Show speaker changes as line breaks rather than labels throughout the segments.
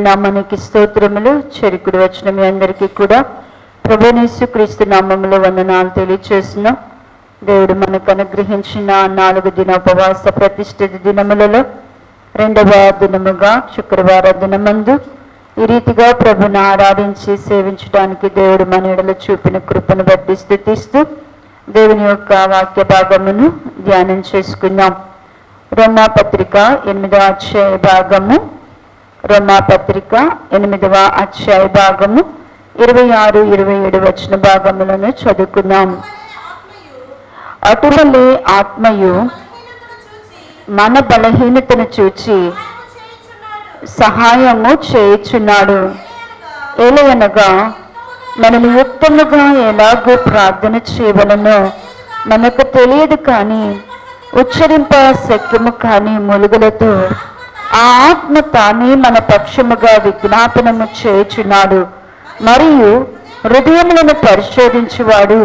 నామానికి స్తోత్రములు. చెరుకుడు వచ్చిన మీ అందరికీ కూడా ప్రభువైన యేసుక్రీస్తు నామములో వందనాలు తెలియజేస్తున్నాం. దేవుడు మనకు అనుగ్రహించిన 4 దిన ఉపవాస ప్రతిష్ఠిత దినములలో 2వ దినముగా శుక్రవార దినమందు ఈ రీతిగా ప్రభుని ఆరాధించి సేవించడానికి దేవుడు మన ఎడల చూపిన కృపను బట్టి స్తుతిస్తూ దేవుని యొక్క వాక్య భాగమును ధ్యానం చేసుకున్నాం. రోమాపత్రిక 8వ అధ్యాయ భాగము, రోమాపత్రిక 8వ అధ్యాయ భాగము 26, 27 వచన భాగములను చదువుకున్నాం. అటువలే ఆత్మయు మన బలహీనతను చూచి సహాయము చేయుచున్నాడు. ఏలయనగా మనము యుక్తముగా ఎలాగో ప్రార్థన చేయవలనో మనకు తెలియదు, కానీ ఉచ్చరింప శక్యము కాని మూలుగులతో ఆ ఆత్మ తానే మన పక్షముగా విజ్ఞాపనము చేయుచున్నాడు. మరియు హృదయములను పరిశోధించువాడు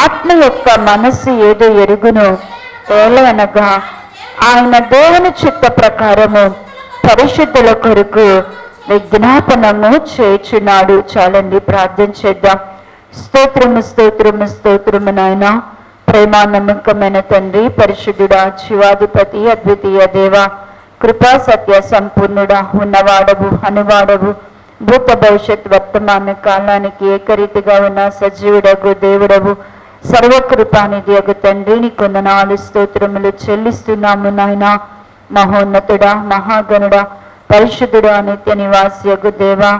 ఆత్మ యొక్క మనస్సు ఏదో ఎరుగును. ఏలయనగా ఆయన దేవుని చిత్త ప్రకారము పరిశుద్ధుల కొరకు విజ్ఞాపనము చేయుచున్నాడు. చాలండి, ప్రార్థన చేద్దాం. స్తోత్రము స్తోత్రము స్తోత్రము నాయన, ప్రేమ నమ్మకమైన తండ్రి, పరిశుద్ధుడా, శివాధిపతి, అద్వితీయ దేవ, కృపా సత్య సంపూర్ణుడా, ఉన్నవాడవు అనువాడవు, భూత భవిష్యత్ వర్తమాన కాలానికి ఏకరీతిగా ఉన్న సజీవుడగు దేవుడవు, సర్వకృపానిధి అగు తండ్రి, నీ కొందనాలు స్తోత్రములు చెల్లిస్తున్నాము నాయన. మహోన్నతుడా, మహాగణుడా, పరిశుద్ధుడా, నిత్య నివాసియగు దేవా,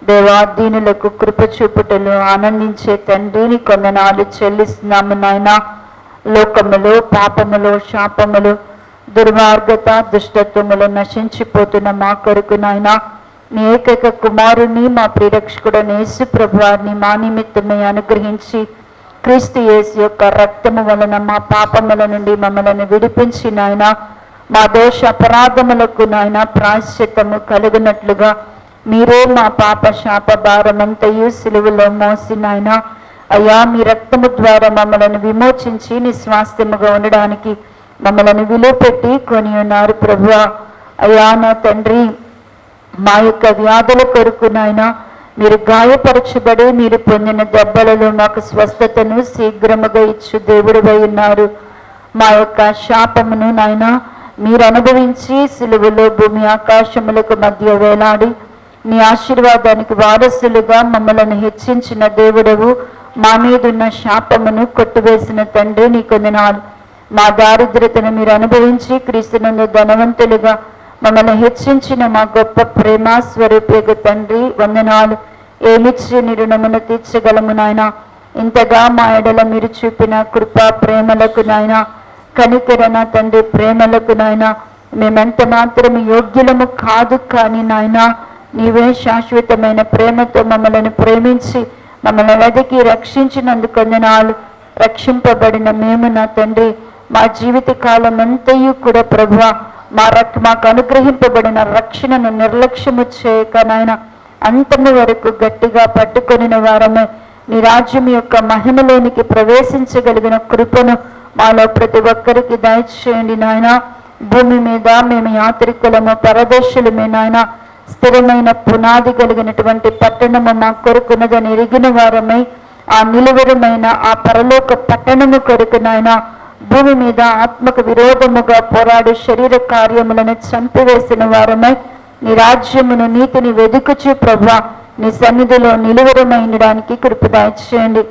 దేవాధీనులకు కృప చూపుటలు ఆనందించే తండ్రి, నీ కొందనాలు చెల్లిస్తున్నాము నాయన. లోకములో పాపములో శాపములు దుర్మార్గత దుష్టత్వములు నశించిపోతున్న మా కొరకు నాయన నీ ఏకైక కుమారుని మా ప్రియరక్షకుడైన యేసు ప్రభువారిని మా నిమిత్తమై అనుగ్రహించి క్రీస్తు యేసు యొక్క రక్తము వలన మా పాపముల నుండి మమ్మల్ని విడిపించి నాయన మా దోష అపరాధములకు నాయన ప్రాయశ్చిత్తము కలుగునట్లుగా మీరే మా పాప శాప భారమంతయు సిలువలో మోసి నాయన అయ్యా మీ రక్తము ద్వారా మమ్మల్ని విమోచించి నీ స్వాస్థ్యముగా ఉండడానికి మమ్మల్ని విలువ పెట్టి కొని ఉన్నారు ప్రభువా. అయ్యా నా తండ్రి, మా యొక్క వ్యాధుల కొరకు నాయన మీరు గాయపరచబడి మీరు పొందిన దెబ్బలలో మాకు స్వస్థతను శీఘ్రముగా ఇచ్చు దేవుడివై ఉన్నారు. మా యొక్క శాపమును నాయన మీరు అనుభవించి సిలువలో భూమి ఆకాశములకు మధ్య వేలాడి నీ ఆశీర్వాదానికి వారసులుగా మమ్మల్ని హెచ్చించిన దేవుడవు, మా మీదున్న శాపమును కొట్టివేసిన తండ్రి నీ కొందనాలు. మా దారిద్రతను మీరు అనుభవించి క్రీస్తునందు ధనవంతులుగా మమ్మల్ని హెచ్చించిన మా గొప్ప ప్రేమ స్వరూపేగ తండ్రి వందనాలు. ఏమిచ్చి నీ రుణమును తీర్చగలము నాయన. ఇంతగా మా ఎడల మీరు చూపిన కృపా ప్రేమలకు నాయన, కనికరణ తండ్రి ప్రేమలకు నాయన మేమెంత మాత్రం యోగ్యులము కాదు, కానీ నాయన నీవే శాశ్వతమైన ప్రేమతో మమ్మల్ని ప్రేమించి మమ్మల్ని వెదకి రక్షించినందుకు వందనాలు. రక్షింపబడిన మేము నా తండ్రి మా జీవిత కాలం అంతయు కూడా ప్రభువా మాకు అనుగ్రహింపబడిన రక్షణను నిర్లక్ష్యము చేయక నాయన అంతము వరకు గట్టిగా పట్టుకొనిన వారమే నీ రాజ్యం యొక్క మహిమలోనికి ప్రవేశించగలిగిన కృపను మాలో ప్రతి ఒక్కరికి దయచేయండి నాయన. భూమి మీద మేము యాత్రికులము, పరదేశులమే నాయన. స్థిరమైన పునాది కలిగినటువంటి పట్టణము మా కొరకున్నదని ఎరిగిన వారమై ఆ నిలువరమైన ఆ పరలోక పట్టణము కొరకు నాయన భూమి మీద ఆత్మకు విరోధముగా పోరాడు శరీర కార్యములను చంపివేసిన వారమై నీ రాజ్యమును నీతిని వెదుకుచు ప్రభువా నీ సన్నిధిలో నిలువరమైనడానికి కృప దయచేయండి.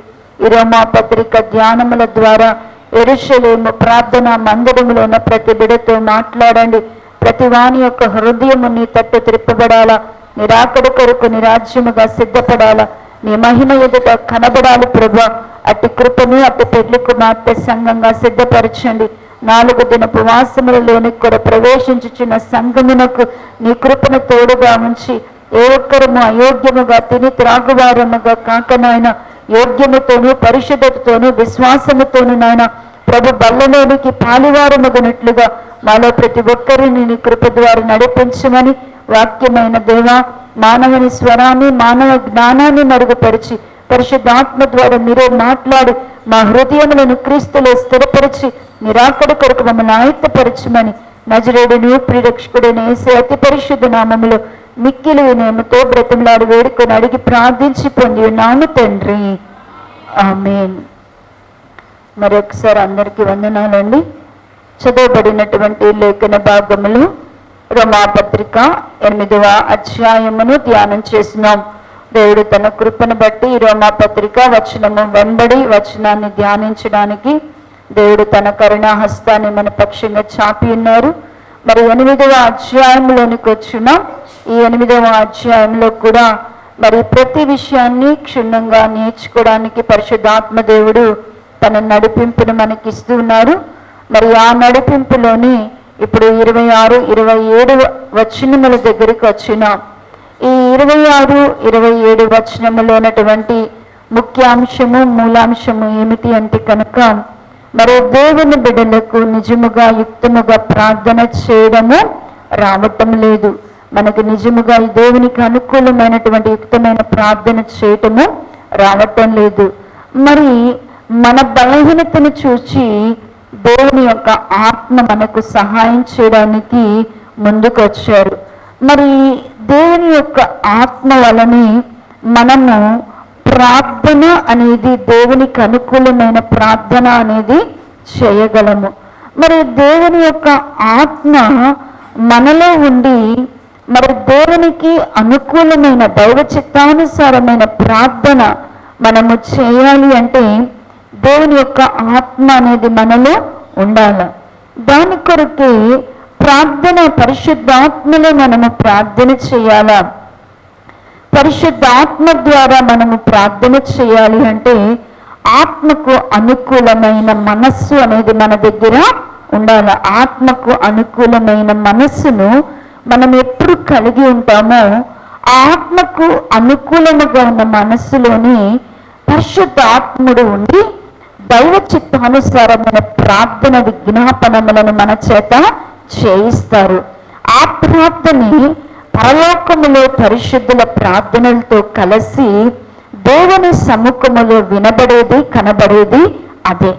ఈ రోమాపత్రిక ధ్యానముల ద్వారా యెరూషలేము ప్రార్థన మందిరములో ఉన్న ప్రతి బిడతో మాట్లాడండి. ప్రతి వాని యొక్క హృదయము నీ తట్టు త్రిప్పబడాలా, నీ రాకడ కొరకు నీ రాజ్యముగా సిద్ధపడాలా, నీ మహిమ ఎదుట కనబడాలి ప్రభువా. అట్టి కృపను అట్టి పెళ్లి కుమార్తె సంఘంగా సిద్ధపరచండి. 4 దినపు వాసములలోనికి కూడా ప్రవేశించుచున్న సంఘమునకు నీ కృపను తోడుగా ఉంచి ఏ ఒక్కరము అయోగ్యముగా తిని త్రాగువారముగా కాకనాయన యోగ్యముతోనూ పరిశుద్ధతతోనూ విశ్వాసముతోనూ నాయన ప్రభు బల్లలోనికి పాలివారమగునట్లుగా మాలో ప్రతి ఒక్కరిని నీ కృప ద్వారా నడిపించమని వాక్యమైన దేవా మానవుని స్వరాన్ని మానవ జ్ఞానాన్ని మరుగుపరిచి పరిశుద్ధాత్మ ద్వారా మీరే మాట్లాడి మా హృదయములను క్రీస్తులో స్థిరపరిచి నిరాకడ కొరకు మమ్మల్ని ఆయుత్తపరచమని నజరేయుడును ప్రియరక్షకుడైన యేసు అతి పరిశుద్ధ నామములో మిక్కిలి వినయముతో బ్రతిమలాడి వేడుకొని అడిగి ప్రార్థించి పొంది ఉన్నాము తండ్రి, ఆమేన్. మరొకసారి అందరికీ వందనాలండి. చదవబడినటువంటి లేఖన భాగములు రోమాపత్రిక 8వ అధ్యాయమును ధ్యానం చేసినాం. దేవుడు తన కృపను బట్టి రోమాపత్రిక వచనము వెంబడి వచనాన్ని ధ్యానించడానికి దేవుడు తన కరుణా హస్తాన్ని మన పక్షంగా చాపి ఉన్నారు. మరి 8వ అధ్యాయంలోనికి వచ్చినాం. ఈ 8వ అధ్యాయంలో కూడా మరి ప్రతి విషయాన్ని క్షుణ్ణంగా నేర్చుకోవడానికి పరిశుద్ధాత్మ దేవుడు తన నడిపింపును మనకి ఇస్తూ ఉన్నారు. మరి ఆ నడిపింపులోని ఇప్పుడు 26, 27 వచనముల దగ్గరికి వచ్చినాం. ఈ 26, 27 వచనములో ఉన్నటువంటి ముఖ్యాంశము మూలాంశము ఏమిటి అంటే కనుక మరి దేవుని బిడ్డలకు నిజముగా యుక్తముగా ప్రార్థన చేయడము రావటం లేదు. మనకు నిజముగా ఈ దేవునికి అనుకూలమైనటువంటి యుక్తమైన ప్రార్థన చేయటము రావటం లేదు. మరి మన బలహీనతను చూసి దేవుని యొక్క ఆత్మ మనకు సహాయం చేయడానికి ముందుకు వచ్చారు. మరి దేవుని యొక్క ఆత్మ వలని మనము ప్రార్థన అనేది దేవునికి అనుకూలమైన ప్రార్థన అనేది చేయగలము. మరి దేవుని యొక్క ఆత్మ మనలో ఉండి మరి దేవునికి అనుకూలమైన దైవ చిత్తానుసారమైన ప్రార్థన మనము చేయాలి అంటే దేవుని యొక్క ఆత్మ అనేది మనలో ఉండాలి. దాని కొరకే ప్రార్థన పరిశుద్ధాత్మలో మనము ప్రార్థన చేయాలా? పరిశుద్ధాత్మ ద్వారా మనము ప్రార్థన చేయాలి అంటే ఆత్మకు అనుకూలమైన మనస్సు అనేది మన దగ్గర ఉండాలి. ఆత్మకు అనుకూలమైన మనస్సును మనం ఎప్పుడు కలిగి ఉంటామో ఆత్మకు అనుకూలముగా ఉన్న మనస్సులోని పరిశుద్ధాత్ముడు ఉండి దైవ చిత్తానుసారమైన ప్రార్థన విజ్ఞాపనములను మన చేత చేయిస్తారు. ఆ ప్రార్థని పరలోకములో పరిశుద్ధుల ప్రార్థనలతో కలిసి దేవుని సముఖములో వినబడేది కనబడేది అదే.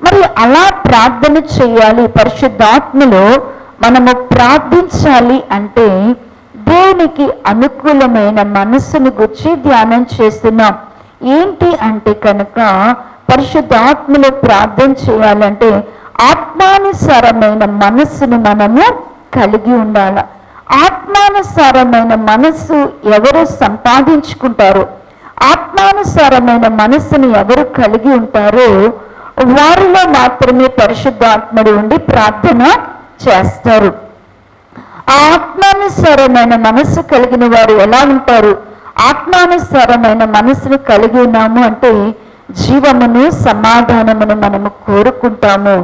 మరి అలా ప్రార్థన చేయాలి, పరిశుద్ధాత్మలో మనము ప్రార్థించాలి అంటే దేవునికి అనుకూలమైన మనస్సును గురించి ధ్యానం చేస్తున్నాం. ఏంటి అంటే కనుక పరిశుద్ధాత్మలో ప్రార్థన చేయాలంటే ఆత్మానుసారమైన మనస్సును మనము కలిగి ఉండాలి. ఆత్మానుసారమైన మనస్సు ఎవరు సంపాదించుకుంటారో, ఆత్మానుసారమైన మనస్సును ఎవరు కలిగి ఉంటారో వారిలో మాత్రమే పరిశుద్ధాత్ముడు ఉండి ప్రార్థన చేస్తారు. ఆ ఆత్మానుసారమైన మనస్సు కలిగిన వారు ఎలా ఉంటారు? ఆత్మానుసారమైన మనస్సును కలిగి ఉన్నాము అంటే జీవమును సమాధానమును మనము కోరుకుంటాము.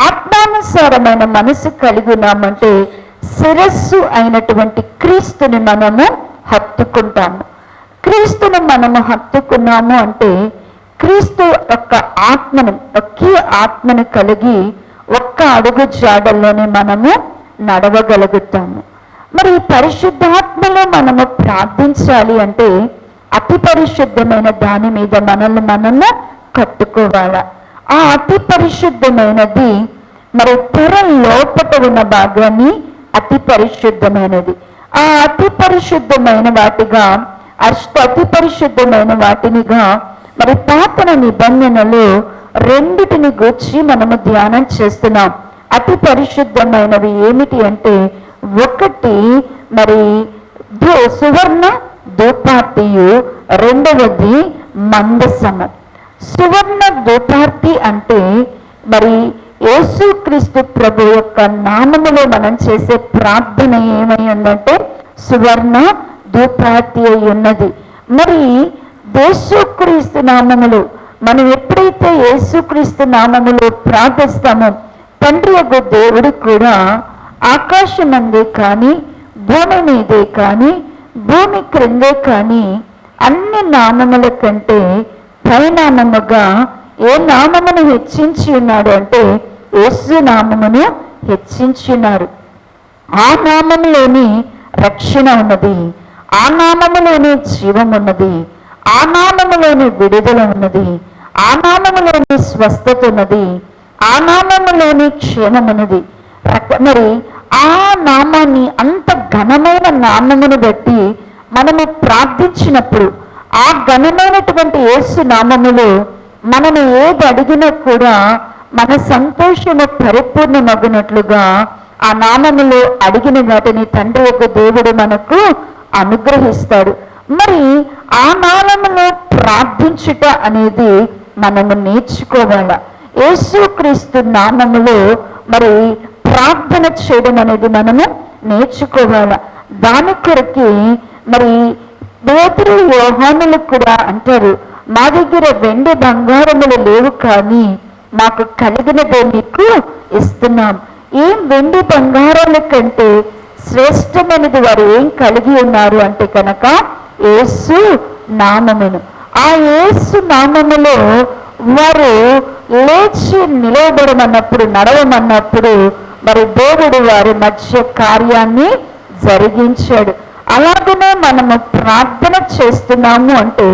ఆత్మానుసారమైన మనస్సు కలిగి ఉన్నామంటే శిరస్సు అయినటువంటి క్రీస్తుని మనము హత్తుకుంటాము. క్రీస్తును మనము హత్తుకున్నాము అంటే క్రీస్తు యొక్క ఆత్మను, ఒకే ఆత్మను కలిగి ఒక్క అడుగు జాడల్లోనే మనము నడవగలుగుతాము. మరి పరిశుద్ధాత్మలో మనము ప్రార్థించాలి అంటే అతి పరిశుద్ధమైన దాని మీద మనల్ని కట్టుకోవాలా. ఆ అతి పరిశుద్ధమైనది మరి తెర లోపట ఉన్న భాగాన్ని అతి పరిశుద్ధమైనది. ఆ అతి పరిశుద్ధమైన వాటిగా అతి పరిశుద్ధమైన వాటినిగా మరి పాత నిబంధనలో రెండిటిని గూర్చి మనము ధ్యానం చేస్తున్నాం. అతి పరిశుద్ధమైనవి ఏమిటి అంటే ఒకటి మరి సువర్ణ ధూపార్తియు, రెండవది మందసము. సువర్ణ ధూపార్తి అంటే మరి యేసుక్రీస్తు ప్రభు యొక్క నామములో మనం చేసే ప్రార్థన ఏమై ఉందంటే సువర్ణ ధూపార్తి అయి ఉన్నది. మరి యేసుక్రీస్తు నామములో మనం ఎప్పుడైతే యేసుక్రీస్తు నామములో ప్రార్థిస్తామో తండ్రి యొక్క దేవుడు కూడా ఆకాశమందే కానీ భూమి మీదే కానీ భూమి క్రిందే కానీ అన్ని నామముల కంటే పైనామముగా ఏ నామమును హెచ్చించి ఉన్నాడు అంటే యేసు నామమును హెచ్చించున్నారు. ఆ నామములోని రక్షణ ఉన్నది, ఆ నామములోని జీవం ఉన్నది, ఆ నామములోని విడుదల ఉన్నది, ఆ నామములోని స్వస్థత ఉన్నది, ఆ నామములోని క్షేమం ఉన్నది. మరి ఆ నామాన్ని, అంత ఘనమైన నామమును బట్టి మనము ప్రార్థించినప్పుడు, ఆ ఘనమైనటువంటి యేసు నామములో మనము ఏది అడిగినా కూడా మన సంతోషము పరిపూర్ణమగునట్లుగా ఆ నామములో అడిగిన వాటిని తండ్రి యొక్క దేవుడు మనకు అనుగ్రహిస్తాడు. మరి ఆ నామములో ప్రార్థించుట అనేది మనము నేర్చుకోవాల. యేసుక్రీస్తు నామములో మరి ప్రార్థన చేయడం అనేది మనము నేర్చుకోవాల. దాని కొరకి మరి పేతురు యోహానులు కూడా అంటారు, మా దగ్గర వెండి బంగారములు లేవు, కానీ మాకు కలిగినదే మీకు ఇస్తున్నాం. ఏం వెండి బంగారాల కంటే శ్రేష్టమైనది వారు ఏం కలిగి ఉన్నారు అంటే కనుక యేసు నామమును. ఆ యేసు నామములో వారు లేచి నిలవబడమన్నప్పుడు, నడవమన్నప్పుడు మరి దేవుడు వారి మధ్య కార్యాన్ని జరిగించాడు. అలాగనే మనము ప్రార్థన చేస్తున్నాము అంటే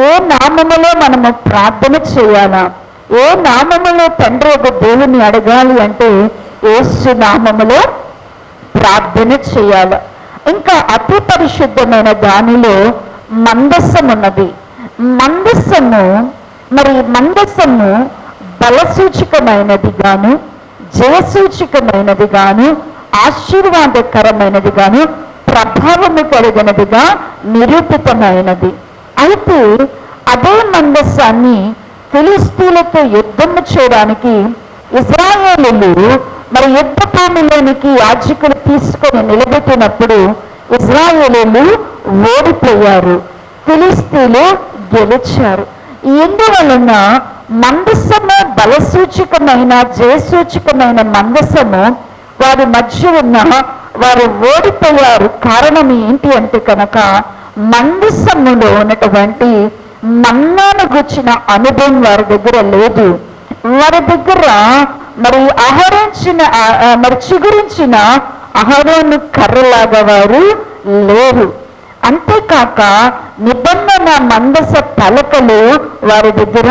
ఏ నామములో మనము ప్రార్థన చేయాలా, ఏ నామములో తండ్రి ఒక దేవుని అడగాలి అంటే యేసు నామములో ప్రార్థన చేయాలి. ఇంకా అతి పరిశుద్ధమైన దానిలో మందసం ఉన్నది. మందసము బలసూచకమైనది గాను, జయసూచకమైనది గాను, ఆశీర్వాదకరమైనది గాను, ప్రభావము కలిగినదిగా నిరూపితమైనది. అయితే అదే మందసాన్ని ఫిలిస్తీన్లతో యుద్ధము చేయడానికి ఇజ్రాయేలీలు మరి యుద్ధ భూమిలోనికి యాజకులు తీసుకొని నిలబెట్టినప్పుడు ఇజ్రాయేలీలు ఓడిపోయారు, ఫిలిస్తీన్లు గెలిచారు. ఎందువలన మందసము బలసూచకమైన, జయసూచకమైన మందసము వారి మధ్య ఉన్న వారు ఓడిపోయారు. కారణం ఏంటి అంటే కనుక మందసములో ఉన్నటువంటి మన్నాను గుర్చిన అనుభవం వారి దగ్గర లేదు. వారి దగ్గర మరి చిగురించిన అహరోను కర్రలాగా వారు లేరు. అంతేకాక నిబంధన మందస పలకలు వారి దగ్గర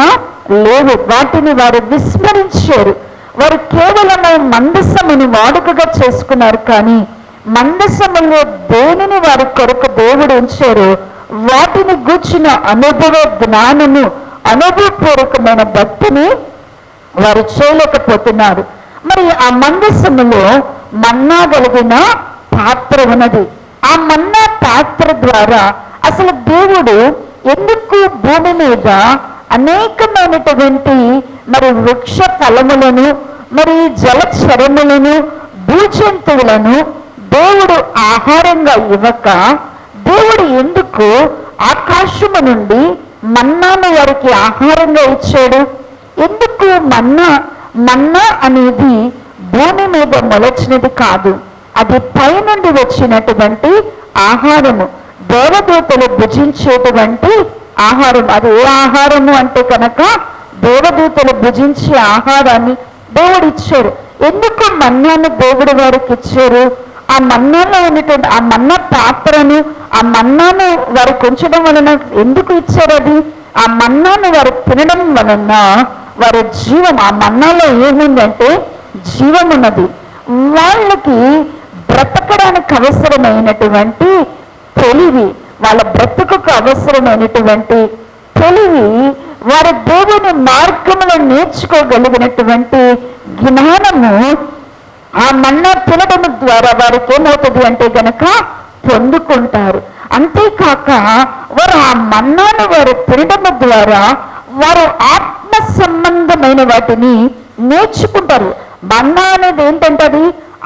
లేవు, వాటిని వారు విస్మరించారు. వారు కేవలం మందసమును వాడుకగా చేసుకున్నారు, కానీ మందసములో దేనిని వారి కొరకు దేవుడు ఉంచారు, వాటిని గూర్చిన అనుభవ జ్ఞానము, అనుభవపూర్వకమైన భక్తిని వారు చేయలేకపోతున్నారు. మరి ఆ మందసములో మన్నా కలిగిన పాత్ర ఉన్నది. ఆ మన్నా పాత్ర ద్వారా అసలు దేవుడు ఎందుకు భూమి మీద అనేకమైనటువంటి మరి వృక్ష ఫలములను, మరి జలచరములను, భూజంతువులను దేవుడు ఆహారంగా ఇవ్వక, దేవుడు ఎందుకు ఆకాశము నుండి మన్నాను వారికి ఆహారంగా ఇచ్చాడు? ఎందుకు మన్నా అనేది భూమి మీద మొలచినది కాదు, అది పైనుండి వచ్చినటువంటి ఆహారము, దేవదూతలు భుజించేటువంటి ఆహారం. అది ఏ ఆహారము అంటే కనుక దేవదూతలు భుజించే ఆహారాన్ని దేవుడు ఇచ్చారు. ఎందుకు మన్నాను దేవుడు వారికి ఇచ్చారు? ఆ మన్నాలో ఉన్నటువంటి ఆ మన్నా పాత్రను, ఆ మన్నాను వారికి ఉంచడం వలన ఎందుకు ఇచ్చారు? అది ఆ మన్నాను వారు తినడం వలన వారి జీవం, ఆ మన్నాలో ఏముందంటే జీవం ఉన్నది. వాళ్ళకి బ్రతకడానికి అవసరమైనటువంటి తెలివి, వాళ్ళ బ్రతుకుకు అవసరమైనటువంటి తెలివి, వారి దేవుని మార్గంలో నేర్చుకోగలిగినటువంటి జ్ఞానము ఆ మన్నా తినడం ద్వారా వారికి ఏమవుతుంది అంటే గనక పొందుకుంటారు. అంతేకాక వారు ఆ మన్నాను వారు తినడం ద్వారా వారు ఆత్మ సంబంధమైన వాటిని నేర్చుకుంటారు. మన్నా అనేది ఏంటంటే అది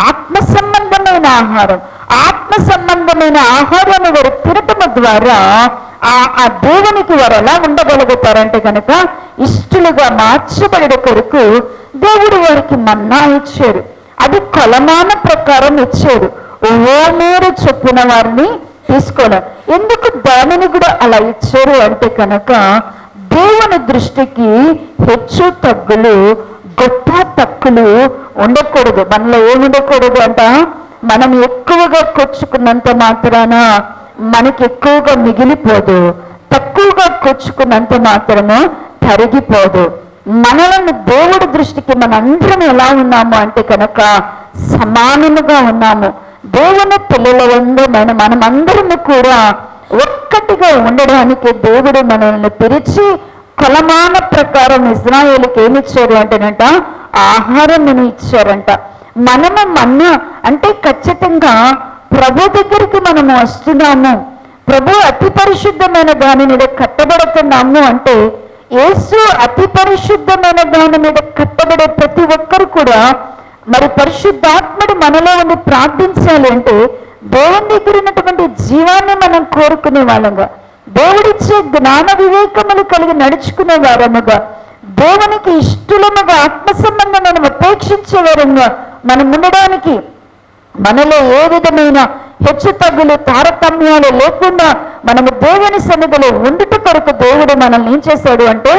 ఆత్మ సంబంధమైన ఆహారం. ఆత్మ సంబంధమైన ఆహారాన్ని వారు తినటం ద్వారా ఆ దేవునికి వారు ఎలా ఉండగలుగుతారంటే కనుక ఇష్టలుగా మార్చబడే కొరకు దేవుడు వారికి మన్నా ఇచ్చారు. అది కొలమాన ప్రకారం ఇచ్చాడు. ఓమేరు చొప్పున వారిని తీసుకోలేరు. ఎందుకు దానిని కూడా అలా ఇచ్చారు అంటే కనుక దేవుని దృష్టికి హెచ్చు తగ్గులు, గొప్ప తక్కులు ఉండకూడదు. మనలో ఏముండకూడదు అంట, మనం ఎక్కువగా కొచ్చుకున్నంత మాత్రాన మనకి ఎక్కువగా మిగిలిపోదు, తక్కువగా కొచ్చుకున్నంత మాత్రము తరిగిపోదు. మనలను దేవుడి దృష్టికి మనందరం ఎలా ఉన్నాము అంటే కనుక సమానముగా ఉన్నాము. దేవుని పిల్లలందరూ మనమందరము కూడా ఒక్కటిగా ఉండడానికి దేవుడు మనల్ని పిలిచి కొలమాన ప్రకారం ఇజ్రాయేలుకి ఏమి ఇచ్చారు అంటేనంట, ఆహారం ఇచ్చారంట. మనము అంటే ఖచ్చితంగా ప్రభు దగ్గరికి మనము వస్తున్నాము, ప్రభు అతి పరిశుద్ధమైన దాని మీద కట్టబడుతున్నాము అంటే, యేసు అతి పరిశుద్ధమైన దాని మీద కట్టబడే ప్రతి ఒక్కరు కూడా మరి పరిశుద్ధాత్ముడు మనలో ఉండి ప్రార్థించాలి అంటే దేవుని దగ్గర ఉన్నటువంటి జీవాన్ని మనం కోరుకునే వాళ్ళంగా, దేవుడిచ్చే జ్ఞాన వివేకములు కలిగి నడుచుకునే వారముగా, దేవునికి ఇష్టలముగా ఆత్మ సంబంధమైన ఉపేక్షించే వారంగా మనం ఉండడానికి, మనలో ఏ విధమైన హెచ్చు తగ్గులు తారతమ్యాలు లేకుండా మనము దేవుని సన్నిధిలో ఉండుట కొరకు దేవుడు మనల్ని ఏం చేశాడు అంటే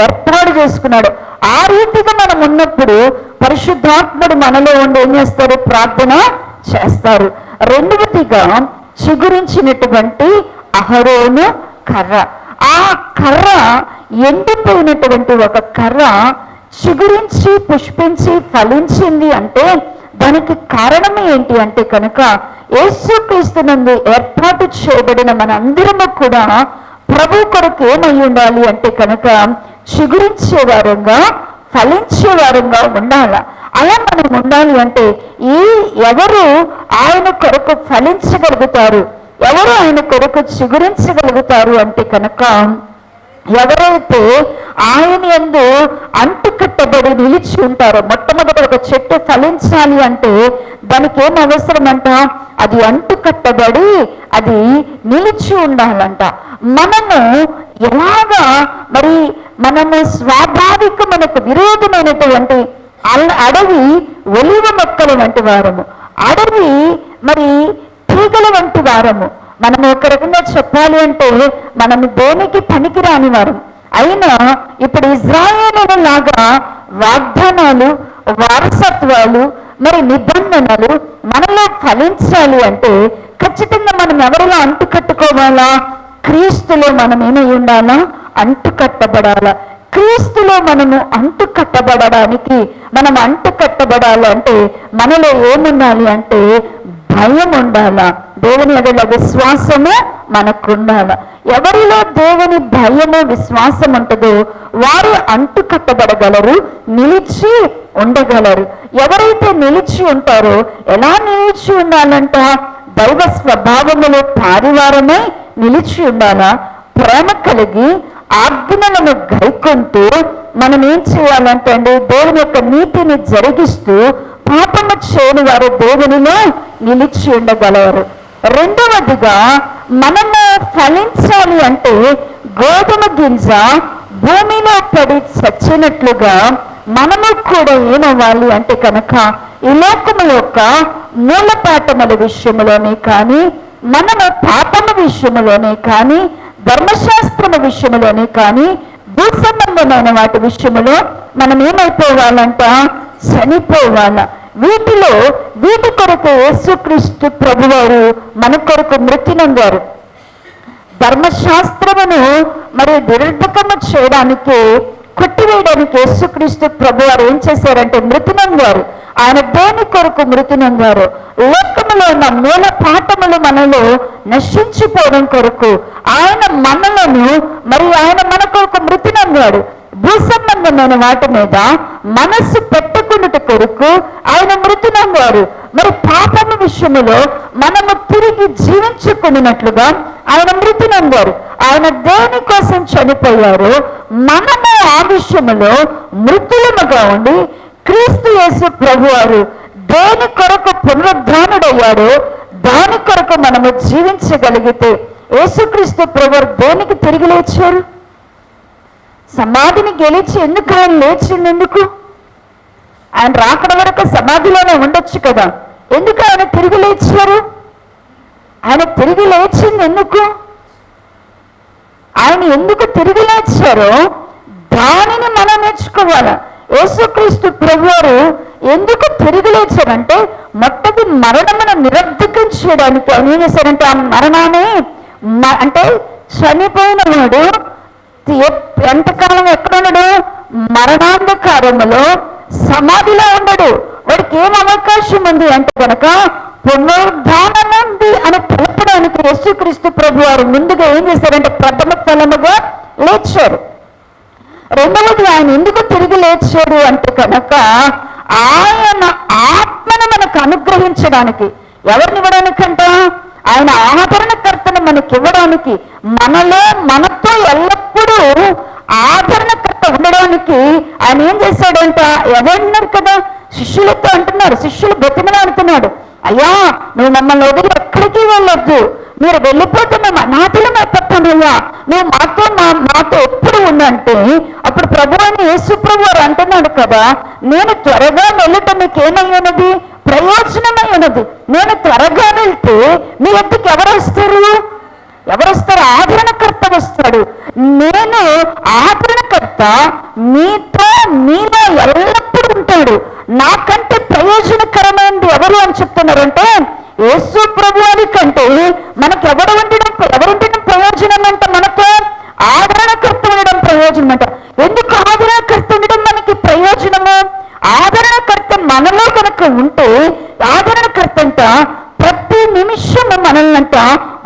ఏర్పాటు చేసుకున్నాడు. ఆ రీతిగా మనం ఉన్నప్పుడు పరిశుద్ధాత్ముడు మనలో ఉండి ఏం చేస్తారు, ప్రార్థన చేస్తారు. రెండవదిగా చిగురించినటువంటి అహరోను కర్ర. ఆ కర్ర ఎండిపోయినటువంటి ఒక కర్ర చిగురించి పుష్పించి ఫలించింది అంటే దానికి కారణం ఏంటి అంటే కనుక, యేసుక్రీస్తునందు ఏర్పాటు చేయబడిన మనందరము కూడా ప్రభు కొరకు ఏమై ఉండాలి అంటే కనుక చిగురించే వారంగా ఫలించే వారంగా ఉండాల. అలా మనం ఉండాలి అంటే ఎవరు ఆయన కొరకు ఫలించగలుగుతారు, ఎవరు ఆయన కొరకు చిగురించగలుగుతారు అంటే కనుక, ఎవరైతే ఆయన యందు అంటుకట్టబడి నిలిచి ఉంటారో. మొట్టమొదటి ఒక చెట్టు ఫలించాలి అంటే దానికి ఏం అవసరమంట, అది అంటుకట్టబడి అది నిలిచి ఉండాలంట. మనము ఎలాగా మరి మనము స్వాభావిక మనకు విరోధమైనటువంటి అడవి ఒలివ మొక్కల వంటి వారము, అడవి మరి తీగల వంటి వారము. మనము ఒక రకంగా చెప్పాలి అంటే మనము దేనికి పనికిరాని వారు. అయినా ఇప్పుడు ఇజ్రాయేలు లాగా వాగ్దానాలు, వారసత్వాలు, మరి నిబంధనలు మనలో ఫలించాలి అంటే ఖచ్చితంగా మనం ఎవరిలో అంటు కట్టుకోవాలా, క్రీస్తులో మనం ఏమై ఉండాలా, అంటు కట్టబడాలా. క్రీస్తులో మనము అంటు కట్టబడడానికి, మనం అంటు కట్టబడాలంటే మనలో ఏముండాలి అంటే భయం ఉండాలా, దేవుని ఎడల విశ్వాసము మనకుండాల. ఎవరిలో దేవుని భయము విశ్వాసం ఉంటుందో వారు అంటు కట్టబడగలరు, నిలిచి ఉండగలరు. ఎవరైతే నిలిచి ఉంటారో, ఎలా నిలిచి ఉండాలంట, దైవ స్వభావములో పారివారమై నిలిచి ఉండాలా, ప్రేమ కలిగి ఆజ్ఞలను గైకొంటూ మనం ఏం చేయాలంటే అండి, దేవుని యొక్క నీతిని జరిగిస్తూ పాపము చేయని వారు దేవునిలో నిలిచి ఉండగలరు. రెండవదిగా మనము ఫలించాలి అంటే గోధుమ గింజ భూమిలో పడి చచ్చినట్లుగా మనము కూడా ఏమవ్వాలి అంటే కనుక ఈ లోకము యొక్క మూలపాఠముల విషయంలోనే కానీ, మనము పాపమ విషయంలోనే కానీ, ధర్మశాస్త్రము విషయంలోనే కానీ, భూసంబంధమైన వాటి విషయంలో మనం ఏమైపోవాలంట, చనిపోవాల. వీటి కొరకు యేసుక్రీస్తు ప్రభువారు మన కొరకు మృతి నొందారు. ధర్మశాస్త్రమును మరి నిరర్ధకము చేయడానికి, కొట్టివేయడానికి యేసుక్రీస్తు ప్రభువారు ఏం చేశారంటే మృతి నొందారు. ఆయన దేని కొరకు మృతి నొందారు, లోకములో ఉన్న మూల పాఠములు మనలో నశించిపోవడం కొరకు ఆయన మనలను మరి ఆయన మన కొరకు మృతి నొందాడు. భూసంబంధమైన వాటి మీద మనస్సు పెట్టుకున్నట్టు కొరకు ఆయన మృతి నొందారు. మరి పాపము విషయములో మనము తిరిగి జీవించుకున్నట్లుగా ఆయన మృతి నొందారు. ఆయన దేని కోసం చనిపోయారు, మనము ఆ విషయములో మృతులముగా ఉండి క్రీస్తు యేసు ప్రభువారు దేని కొరకు పునరుద్ధానుడయ్యాడో దాని కొరకు మనము జీవించగలిగితే, యేసుక్రీస్తు ప్రభువారు దేనికి తిరిగి లేచారు, సమాధిని గెలిచి ఎందుకు ఆయన లేచింది, ఎందుకు ఆయన రాకడ వరకు సమాధిలోనే ఉండొచ్చు కదా, ఎందుకు ఆయన తిరిగి లేచారు, ఆయన తిరిగి లేచింది ఎందుకు, ఆయన ఎందుకు తిరిగి లేచారో దానిని మనం నేర్చుకోవాలి. యేసుక్రీస్తు ప్రభువారు ఎందుకు తిరిగి లేచారంటే మొట్టది మరణమును నిరర్ధకం చేయడానికి. ఆయన ఏం చేశారంటే ఆ మరణాన్ని అంటే చనిపోయిన వాడు ఎంతకాలం ఎక్కడున్నాడు, మరణాంధకారములో సమాధిలో ఉండడు, వాడికి ఏం అవకాశం ఉంది అంటే కనుక పునరుద్ధానం ఉంది అని తెలపడానికి యేసుక్రీస్తు ప్రభు వారు ముందుగా ఏం చేశారంటే ప్రథమ ఫలముగా లేచారు. రెండవది ఆయన ఎందుకు తిరిగి లేచాడు అంటే కనుక ఆయన ఆత్మను మనకు అనుగ్రహించడానికి. ఎవరిని ఇవ్వడానికంట? ఆయన ఆదరణకర్తను మనకి ఇవ్వడానికి, మనతో ఎల్లప్పుడూ ఆదరణకర్త ఉండడానికి ఆయన ఏం చేశాడంట? ఎవరున్నారు కదా శిష్యులతో అంటున్నారు, శిష్యులు బతిమలాడుతున్నాడు, అయ్యా నువ్వు మమ్మల్ని వదిలి ఎక్కడికి వెళ్ళొద్దు, మీరు వెళ్ళిపోతే మేము అనాథలం అయిపోతామయ్యా, నువ్వు మాతో ఎప్పుడు ఉందంటే అప్పుడు ప్రభు అని యేసు ప్రభు వారు అంటున్నాడు కదా, నేను త్వరగా వెళ్ళటం మీకు ఏమయ్యున్నది? ప్రయోజనమై ఉన్నది. నేను త్వరగా వెళ్తే మీ వద్దకు ఎవరు వస్తారు? ఆదరణకర్త వస్తాడు. నేను ఆదరణకర్త మీలో ఎల్లప్పుడూ ఉంటాడు. నాకంటే ప్రయోజనకరమైనది ఎవరు అని చెప్తున్నారంటే యేసు ప్రభు వారి కంటే మనకు ఎవరు ఉండడం ప్రయోజనం అంట? మనకు ఆదరణకర్త ఉండడం ప్రయోజనం అంట. ఎందుకు ఆదరణకర్త ఉండడం మనకి ప్రయోజనము? ఆదరణకర్త మనలో కనుక ఉంటే ఆదరణకర్త అంట ప్రతి నిమిషం మనల్నంట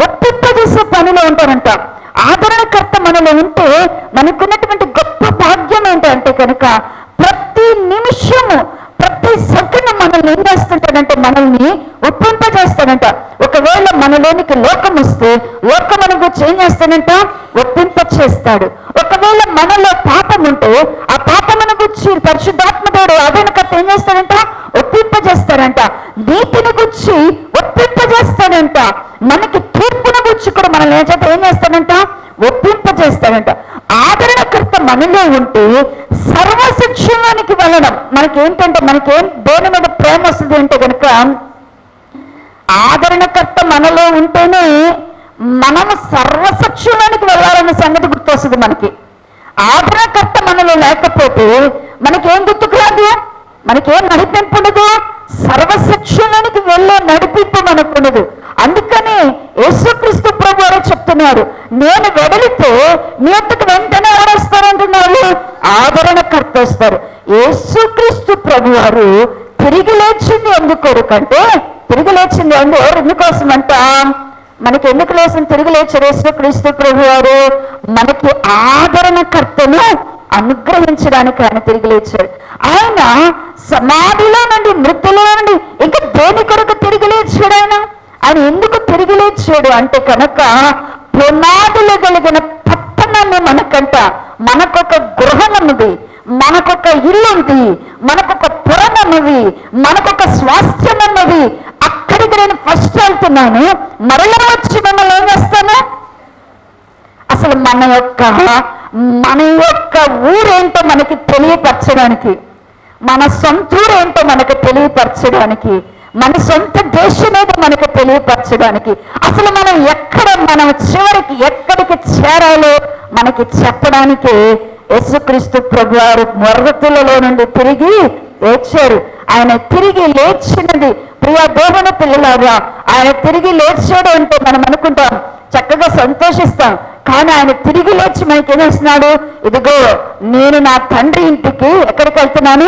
ఒప్పింపజేసే పనిలో ఉంటారంట. ఆదరణకర్త మనలో ఉంటే మనకున్నటువంటి గొప్ప భాగ్యం ఏంటంటే కనుక ప్రతి నిమిషము ప్రతి సెకండ్ మనల్ని ఏం చేస్తుంటాడంటే మనల్ని ఒప్పింపజేస్తాడంట. ఒకవేళ మనలోనికి లోకం వస్తే లోకం మన గురించి ఏం చేస్తాడంట? ఒప్పింప చేస్తాడు. ఒకవేళ మనలో పాపం ఉంటే ఆ పాపమును గురించి పరిశుద్ధాత్మ దేవుడు ఆదరణకర్త ఏం చేస్తాడంట? ఒప్పింపజేస్తాడంట. నీతిని గురించి ఒప్పింపజేస్తాడంట. మనకి తీర్పును గురించి కూడా మనల్ని ఏం చేస్తాడంట? ఒప్పింపజేస్తాడంట. ఆదరణకర్త మనలో ఉంటే సర్వశిక్షణలోనికి వెళ్ళడం మనకేంటంటే మనకేం దేని మీద ప్రేమ వస్తుంది అంటే కనుక ఆదరణకర్త మనలో ఉంటేనే మనం సర్వశిక్షణలోనికి వెళ్ళాలన్న సంగతి గుర్తొస్తుంది మనకి. ఆదరణకర్త మనలో లేకపోతే మనకేం గుర్తుకు రాదు, మనకేం నడిపింపు ఉండదు, సర్వశిక్షణలోనికి వెళ్ళే నడిపింపు మనకు ఉండదు. అందుకని యేసుక్రీస్తు ప్రభు వారు చెప్తున్నారు, నేను వెడలితే మీ వద్దకు వెంటనే ఎవరు వస్తారంటున్నారు? ఆదరణకర్త వస్తారు. యేసుక్రీస్తు ప్రభు వారు తిరిగి లేచింది ఎందుకోరుకంటే తిరిగి లేచింది ఎందుకోసం అంట? మనకి ఎందుకు లేచింది? తిరిగి లేచారు యేసుక్రీస్తు ప్రభు వారు మనకి ఆదరణకర్తను అనుగ్రహించడానికి ఆయన తిరిగి లేచాడు. ఆయన సమాధిలో నుండి మృతులో నుండి ఇంకా దేని కొరకు తిరిగి లేచాడు? ఆయన ఎందుకు తిరిగి లేచాడు అంటే కనుక పునాదులు కలిగిన పట్టణాన్ని మనకంట మనకొక గృహం ఉన్నది, మనకొక ఇల్లు ఉంది, మనకొక పురం ఉన్నది, మనకొక స్వాస్థ్యం ఉన్నది. అక్కడికి నేను ఫస్ట్ వెళ్తున్నాను, మరలా వచ్చి మిమ్మల్ని ఏం చేస్తాను? అసలు మన యొక్క ఊరేంటో మనకి తెలియపరచడానికి, మన సొంత ఊరేంటో మనకు తెలియపరచడానికి, మన సొంత దేశం ఏదో మనకు తెలియపరచడానికి, అసలు మనం చివరికి ఎక్కడికి చేరాలో మనకి చెప్పడానికి యేసుక్రీస్తు ప్రభు వారు మృతులలో నుండి తిరిగి లేచారు. ఆయన తిరిగి లేచినది ప్రియ దేవుని పిల్లలారా, ఆయన తిరిగి లేచాడు అంటే మనం అనుకుంటాం, చక్కగా సంతోషిస్తాం. కానీ ఆయన తిరిగి లేచి మనకి ఏం చేస్తున్నాడు? ఇదిగో నేను నా తండ్రి ఇంటికి ఎక్కడికి వెళ్తున్నాను?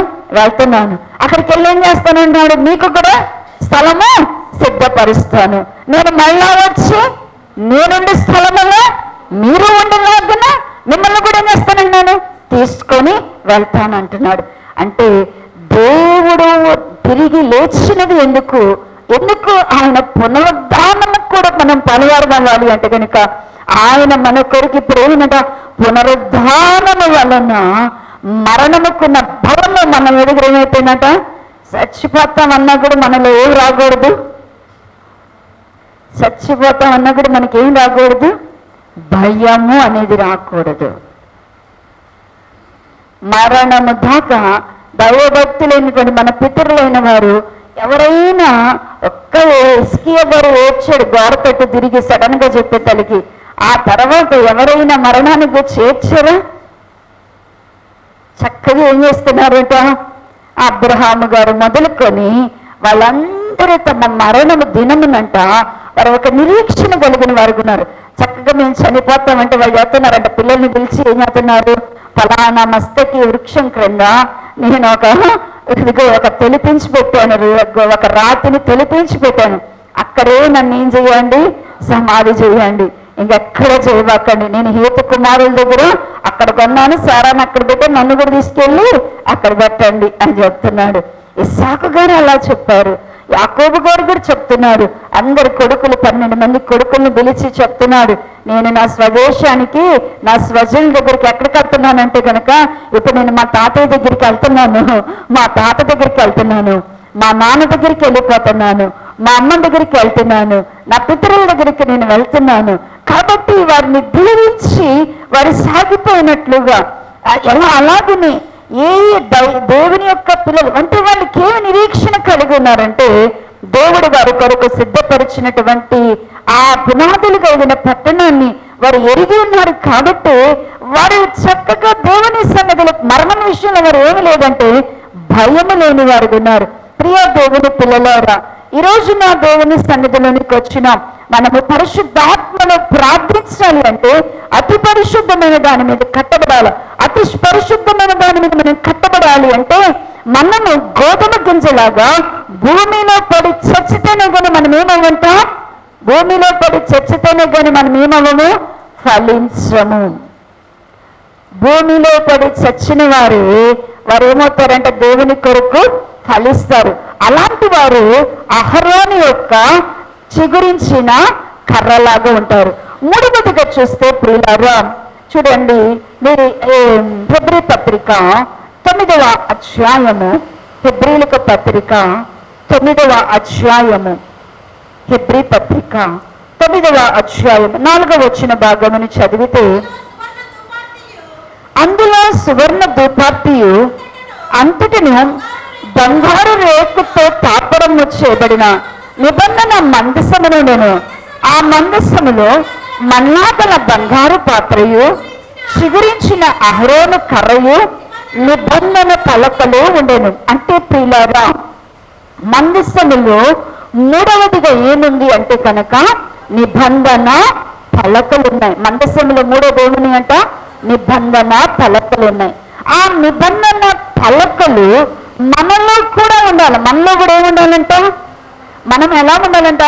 అక్కడికి వెళ్ళి ఏం చేస్తానన్నాడు? మీకు కూడా స్థలము సిద్ధపరుస్తాను. నేను మళ్ళా వచ్చి నేనుండే స్థలములో మీరు ఉండలాగున మిమ్మల్ని కూడా ఏం చేస్తానన్నాను? తీసుకొని వెళ్తానంటున్నాడు. అంటే దేవుడు తిరిగి లేచినది ఎందుకు? ఆయన పునరుద్ధానము కూడా మనం పనివారు అవ్వాలి అంటే కనుక ఆయన మన కొరకు ఇప్పుడు ఏమిట? పునరుద్ధానము వలన మరణముకున్న భయము మన ఎదుగు ఏమైపోయినట? చచ్చిపోతామన్నా కూడా మనలో ఏం రాకూడదు, చచ్చిపోతామన్నా కూడా మనకేం రాకూడదు? భయము అనేది రాకూడదు. మరణము దాకా దైవభక్తులైనటువంటి మన పితరులైన వారు ఎవరైనా ఒక్క హిజ్కియా గారు ఏడ్చాడు గోరపెట్టు తిరిగి సడన్ గా చెప్పే తల్లికి. ఆ తర్వాత ఎవరైనా మరణానికి వచ్చి ఏడ్చారా? చక్కగా ఏం చేస్తున్నారట? అబ్రహాము గారు మొదలుకొని వాళ్ళందరూ తమ మరణము దినమునంట వారు ఒక నిరీక్షణ కలిగిన వారు ఉన్నారు. చక్కగా మేము చనిపోతామంటే వాళ్ళు చెప్తున్నారంట, పిల్లల్ని పిలిచి ఏం చెప్తున్నారు? ఫలానా మస్తకి వృక్షం క్రింద నేను ఒక తెలిపించి పెట్టాను, ఒక రాతిని తెలిపించి పెట్టాను, అక్కడే నన్ను ఏం చేయండి, సమాధి చేయండి, ఇంకెక్కడ చేయబాకండి. నేను హేతు కుమారుల దగ్గర అక్కడ కొన్నాను, సారాన్ని అక్కడ పెట్టి నన్ను కూడా తీసుకెళ్ళి అక్కడ పెట్టండి అని చెప్తున్నాడు. ఇస్సాకు గారు అలా చెప్పారు, యాకోబు గారు కూడా చెప్తున్నారు. అందరు కొడుకులు 12 మంది కొడుకులను పిలిచి చెప్తున్నాడు, నేను నా స్వదేశానికి నా స్వజనుల దగ్గరికి ఎక్కడికి వెళ్తున్నానంటే కనుక ఇప్పుడు నేను మా తాతయ్య దగ్గరికి వెళ్తున్నాను, మా తాత దగ్గరికి వెళ్తున్నాను, మా నాన్న దగ్గరికి వెళ్ళిపోతున్నాను, మా అమ్మ దగ్గరికి వెళ్తున్నాను, నా పితరుల దగ్గరికి నేను వెళ్తున్నాను. కాబట్టి వారిని దీవించి వారు సాగిపోయినట్లుగా ఎలా అలాగనే దేవుని యొక్క పిల్లలు అంటే వాళ్ళకి ఏమి నిరీక్షణ కలిగి ఉన్నారంటే దేవుడు వారి కొరకు సిద్ధపరిచినటువంటి ఆ పునాదులు కలిగిన పట్టణాన్ని వారు ఎరిగి ఉన్నారు. కాబట్టి వారు చక్కగా దేవుని సన్నిధిలో మరణం విషయంలో వారు ఏమి లేదంటే భయము లేని వారు ఉన్నారు. ప్రియ దేవుని పిల్లలారా, ఈరోజు నా దేవుని సన్నిధిలోనికి వచ్చినాం. మనము పరిశుద్ధాత్మను ప్రార్థించాలి అంటే అతి పరిశుద్ధమైన దాని మీద కట్టబడాలి. అతి పరిశుద్ధమైన దాని మీద మనం కట్టబడాలి అంటే మనము గోధుమ గింజలాగా భూమిలో పడి చచ్చితేనే కానీ మనం ఏమవుతాం, భూమిలో పడి చచ్చితేనే కానీ మనం ఏమవము, ఫలించము. భూమిలో పడి చచ్చిన వారు ఏమవుతారంటే దేవుని కొరకు ఫలిస్తారు. అలాంటి వారు అహరోను యొక్క చిగురించిన కర్రలాగా ఉంటారు. మూడవదిగా చూస్తే ప్రియులారా చూడండి, మీరు హెబ్రీ పత్రిక 9వ అధ్యాయము, హెబ్రీలకు పత్రిక 9వ అధ్యాయము, హెబ్రీ పత్రిక 9వ అధ్యాయం 4వ వచన భాగమును చదివితే, అందులో సువర్ణ ధూపార్తియు అంతటిను బంగారు రేకుతో తాపడము చేయబడిన నిబంధన మందసమును నేను, ఆ మందసములో మన్నాగల బంగారు పాత్రయు చిగురించిన అహరోను కర్రయు నిబంధన పలకలు ఉండెను. అంటే ప్రియులారా, మందసములో మూడవదిగా ఏముంది అంటే కనుక నిబంధన పలకలు ఉన్నాయి. మందసములో మూడవది ఏమున్నాయి అంట, నిబంధన పలకలు ఉన్నాయి. ఆ నిబంధన పలకలు మనలో కూడా ఉండాలి. మనలో కూడా ఏముండాలంట, మనం ఎలా ఉండాలంట,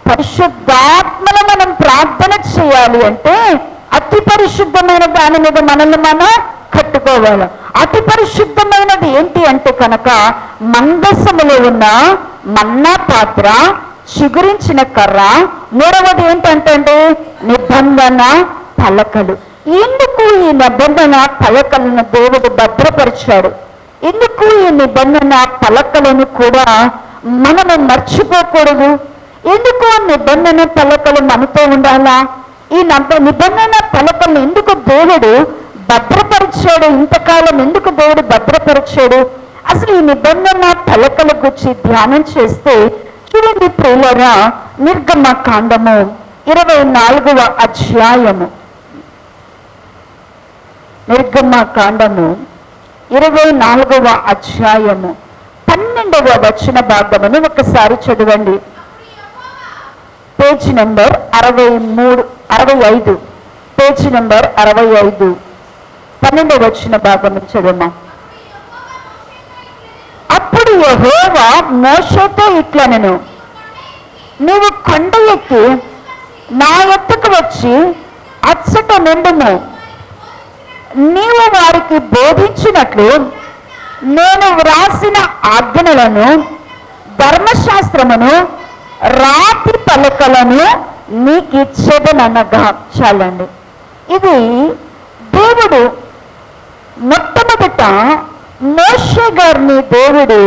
పరిశుద్ధాత్మలో మనం ప్రార్థన చేయాలి అంటే అతి పరిశుద్ధమైన దాని మీద మనల్ని మనం కట్టుకోవాలి. అతి పరిశుద్ధమైనది ఏంటి అంటే కనుక మందసములో ఉన్న మన్నా పాత్ర, చిగురించిన కర్ర, మూడవది ఏంటంటే నిబంధన పలకలు. ఎందుకు ఈ నిబంధన పలకలను దేవుడు భద్రపరిచాడు? ఎందుకు ఈ నిబంధన పలకలను కూడా మనము మర్చిపోకూడదు? ఎందుకు నిబంధన పలకలు మనతో ఉండాలా? ఈ నిబంధన పలకలను ఎందుకు దేవుడు భద్రపరిచాడు? ఇంతకాలం ఎందుకు దేవుడు భద్రపరిచాడు? అసలు ఈ నిబంధన పలకల గురించి ధ్యానం చేస్తే చూడండి ప్రియులారా, నిర్గమ కాండము 24వ అధ్యాయము, నిర్గమ కాండము 24వ అధ్యాయము 12వ వచన భాగమును ఒకసారి చదవండి. పేజ్ నెంబర్ 65, పేజ్ నెంబర్ 65, 12వ వచన భాగము చదవమా. అప్పుడు యెహోవా మోషేతో ఇట్లనెను, నీవు కొండ ఎక్కి నా ఎత్తుకు వచ్చి అచ్చట నుండుము. నీవు వారికి బోధించినట్లు నేను వ్రాసిన ఆజ్ఞలను, ధర్మశాస్త్రమును, రాతి పలకలను నీకు ఇచ్చేదనగా. చాలండి. ఇది దేవుడు మొట్టమొదట మోషే గారిని దేవుడు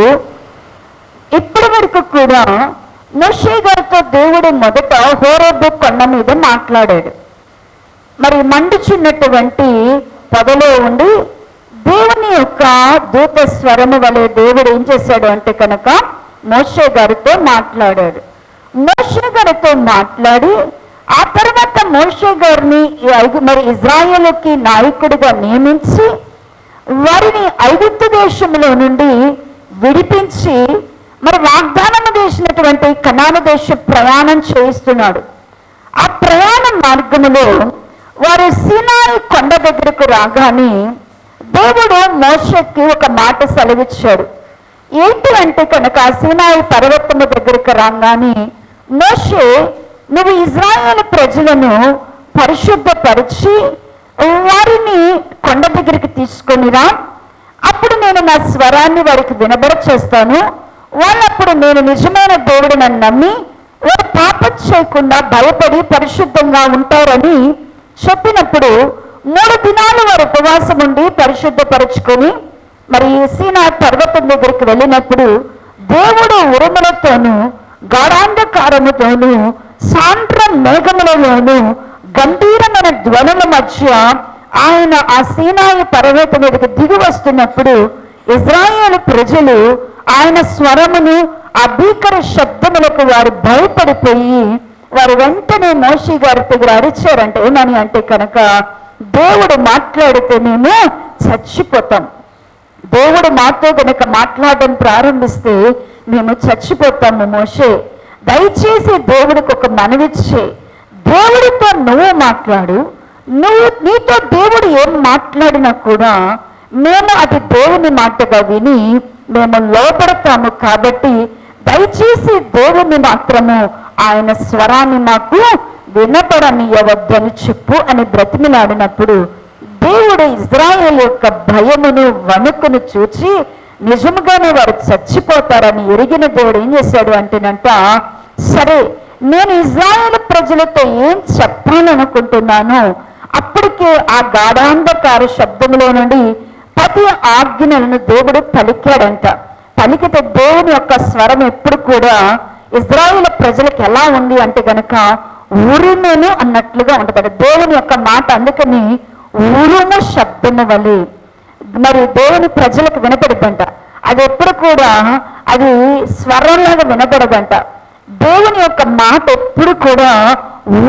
ఇప్పటి వరకు కూడా మోషే గారితో దేవుడు మొదట హోరేబు కొండ మీద మాట్లాడాడు. మరి మండుచున్నటువంటి పొదలో ఉండి దేవుని యొక్క దూత స్వరము వలె దేవుడు ఏం చేశాడు అంటే కనుక మోషే గారితో మాట్లాడాడు. మోషే గారితో మాట్లాడి ఆ తర్వాత మోషే గారిని మరి ఇజ్రాయేలుకి నాయకుడిగా నియమించి వారిని ఐగుప్తు దేశంలో నుండి విడిపించి మరి వాగ్దానం చేసినటువంటి కనాను దేశ ప్రయాణం చేయిస్తున్నాడు. ఆ ప్రయాణ మార్గములో వారు సీనాయి కొండ దగ్గరకు రాగానే దేవుడు మోషేకి ఒక మాట సెలవిచ్చాడు. ఏంటి అంటే కనుక సీనాయి పర్వతము దగ్గరికి రాగానే, మోషే నువ్వు ఇజ్రాయేలు ప్రజలను పరిశుద్ధపరిచి వారిని కొండ దగ్గరికి తీసుకొనిరా, అప్పుడు నేను నా స్వరాన్ని వారికి వినబడచేస్తాను. వాళ్ళప్పుడు నేను నిజమైన దేవుడు నన్ను నమ్మి వారు పాపం చేయకుండా భయపడి పరిశుద్ధంగా ఉంటారని చెప్పినప్పుడు 3 దినాలు వారు ఉపవాసం ఉండి పరిశుద్ధపరుచుకొని మరి సీనాయి పర్వతం దగ్గరికి వెళ్ళినప్పుడు దేవుడు ఉరుములతోనూ గాఢాంధకారముతోనూ సాంద్ర మేఘములలోనూ గంభీరమైన ధ్వనుల మధ్య ఆయన ఆ సీనాయి పర్వతం మీదకి దిగి వస్తున్నప్పుడు ఇజ్రాయేలు ప్రజలు ఆయన స్వరమును ఆ భీకర శబ్దములకు వారు భయపడిపోయి వారు వెంటనే మోషే గారి దగ్గర అరిచారంటే ఏమని అంటే కనుక, దేవుడు మాట్లాడితే మేము చచ్చిపోతాం, దేవుడు మాతో కనుక మాట్లాడడం ప్రారంభిస్తే మేము చచ్చిపోతాము. మోషే దయచేసి దేవుడికి ఒక మనవిచ్చే, దేవుడితో నువ్వు మాట్లాడు, నీతో దేవుడు ఏం మాట్లాడినా కూడా మేము అది దేవుని మాటగా విని మేము లోపడతాము. కాబట్టి దయచేసి దేవుని మాత్రము ఆయన స్వరాన్ని మాకు వినపడనియవద్దని చెప్పు అని బ్రతిమిలాడినప్పుడు దేవుడు ఇజ్రాయేల్ యొక్క భయమును వణుకును చూచి నిజముగానే వారు చచ్చిపోతారని ఎరిగిన దేవుడు ఏం చేశాడు అంటేనంట, సరే నేను ఇజ్రాయేల్ ప్రజలతో ఏం చెప్పాలనుకుంటున్నాను, అప్పటికే ఆ గాఢాంధకార శబ్దంలో నుండి 10 ఆజ్ఞలను దేవుడు పలికాడంట. పలికితే దేవుని యొక్క స్వరం ఎప్పుడు కూడా ఇజ్రాయేల్ ప్రజలకు ఎలా ఉంది అంటే గనక ఉరుమును అన్నట్లుగా ఉంటుంది దేవుని యొక్క మాట. అందుకని ఉరుము శబ్దము వలె మరి దేవుని ప్రజలకు వినపడుద్దంట. అది ఎప్పుడు కూడా అది స్వరంలాగా వినపడదంట. దేవుని యొక్క మాట ఎప్పుడు కూడా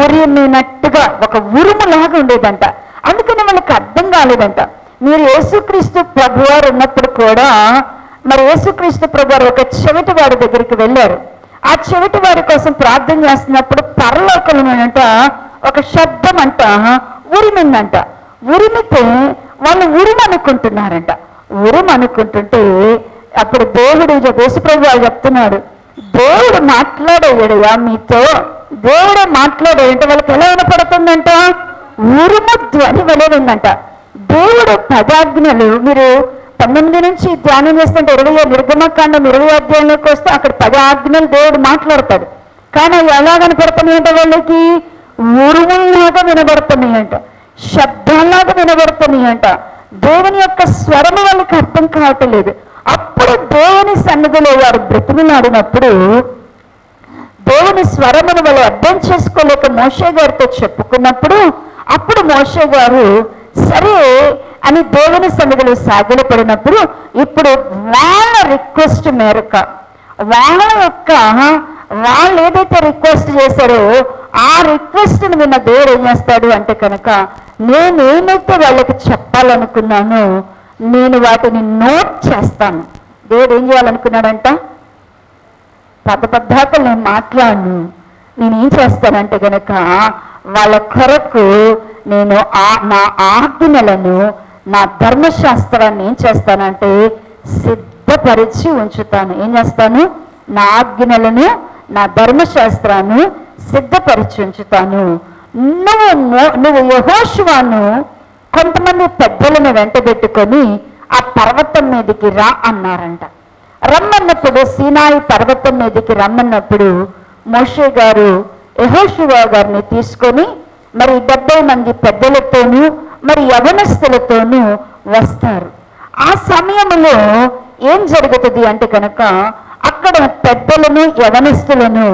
ఉరిమినట్టుగా ఒక ఉరుములాగా ఉండేదంట. అందుకని వాళ్ళకి అర్థం కాలేదంట. మీరు యేసుక్రీస్తు ప్రభువారు ఉన్నప్పుడు కూడా మరి యేసుక్రీస్తు ప్రభువారు ఒక చెవిటి వారి దగ్గరికి వెళ్ళారు. ఆ చెవిటి వారి కోసం ప్రార్థన చేస్తున్నప్పుడు పరలోకమునంట ఒక శబ్దం అంట ఉరిమిందంట. ఉరిమితే వాళ్ళు ఉరుమనుకుంటున్నారంట. ఉరుమనుకుంటుంటే అప్పుడు దేవుడు యేసుప్రభు వారు చెప్తున్నాడు, దేవుడు మాట్లాడేయడయా మీతో, దేవుడే మాట్లాడేయంటే వాళ్ళకి ఎలా వినపడుతుందంట, ఉరుము ధ్వని వలె ఉందంట. దేవుడు 10 ఆజ్ఞలు మీరు 19 నుంచి ధ్యానం చేస్తుంటే 20 నిర్గమకాండం 20 అధ్యాయంలోకి వస్తే అక్కడ 10 ఆజ్ఞలు దేవుడు మాట్లాడతాడు. కానీ అవి ఎలా కనపడుతున్నాయంట, వాళ్ళకి ఉరుముల్లాగా వినబడుతున్నాయంట, శబ్దాల్లాగా వినబడుతున్నాయంట. దేవుని యొక్క స్వరము వాళ్ళకి అర్థం కావట్లేదు. అప్పుడు దేవుని సన్నిధిలో వారు బ్రతిమిలాడినప్పుడు దేవుని స్వరమును వాళ్ళు అర్థం చేసుకోలేక మోషే గారితో చెప్పుకున్నప్పుడు అప్పుడు మోషే గారు సరే అని దేవుని సన్నిధిలో సాగిలపడినప్పుడు ఇప్పుడు వాళ్ళ రిక్వెస్ట్ మేరకు వాళ్ళు ఏదైతే రిక్వెస్ట్ చేశారో ఆ రిక్వెస్ట్ని విన్న దేవుడు ఏం చేస్తాడు అంటే కనుక, నేనేమైతే వాళ్ళకి చెప్పాలనుకున్నానో నేను వాటిని నోట్ చేస్తాను. దేవుడు ఏం చేయాలనుకున్నాడంట, పద్ధతులు నేను మాట్లాడను, నేనేం చేస్తానంటే గనక వాళ్ళ కొరకు నేను నా ఆజ్ఞలను నా ధర్మశాస్త్రాన్ని ఏం చేస్తానంటే సిద్ధపరిచి ఉంచుతాను. ఏం చేస్తాను, నా ఆజ్ఞలను నా ధర్మశాస్త్రాన్ని సిద్ధపరిచి ఉంచుతాను. నువ్వు యెహోషువను కొంతమంది పెద్దలను వెంటబెట్టుకొని ఆ పర్వతం మీదకి రా అన్నారంట. రమ్మన్నప్పుడు సీనాయి పర్వతం మీదకి రమ్మన్నప్పుడు మోషే గారు యెహోషువ గారిని తీసుకొని మరి 70 మంది పెద్దలతోనూ మరి యవనస్తులతోనూ వస్తారు. ఆ సమయంలో ఏం జరుగుతుంది అంటే కనుక అక్కడ పెద్దలను యవనస్తులను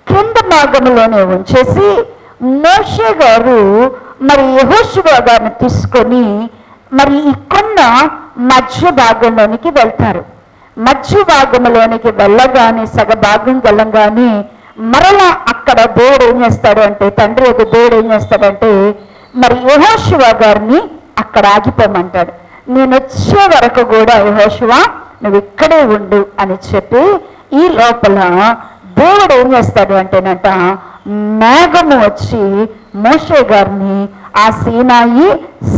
కింద భాగంలోనే ఉంచేసి మోషే గారు మరి యెహోషువ గారిని తీసుకొని మరి ఈ కొండ మధ్య భాగంలోనికి వెళ్తారు. మధ్య భాగంలోనికి వెళ్ళగానే సగభాగం వెళ్ళగానే మరలా అక్కడ దేవుడు ఏం చేస్తాడు అంటే తండ్రి యొక్క దేవుడు ఏం చేస్తాడంటే మరి యెహోషువ గారిని అక్కడ ఆగిపోమంటాడు. నేను వచ్చే వరకు కూడా యెహోషువ నువ్వు ఇక్కడే ఉండు అని చెప్పి ఈ లోపల దేవుడు ఏం చేస్తాడు అంటేనంట మేఘము వచ్చి మోషే గారిని ఆ సీనాయి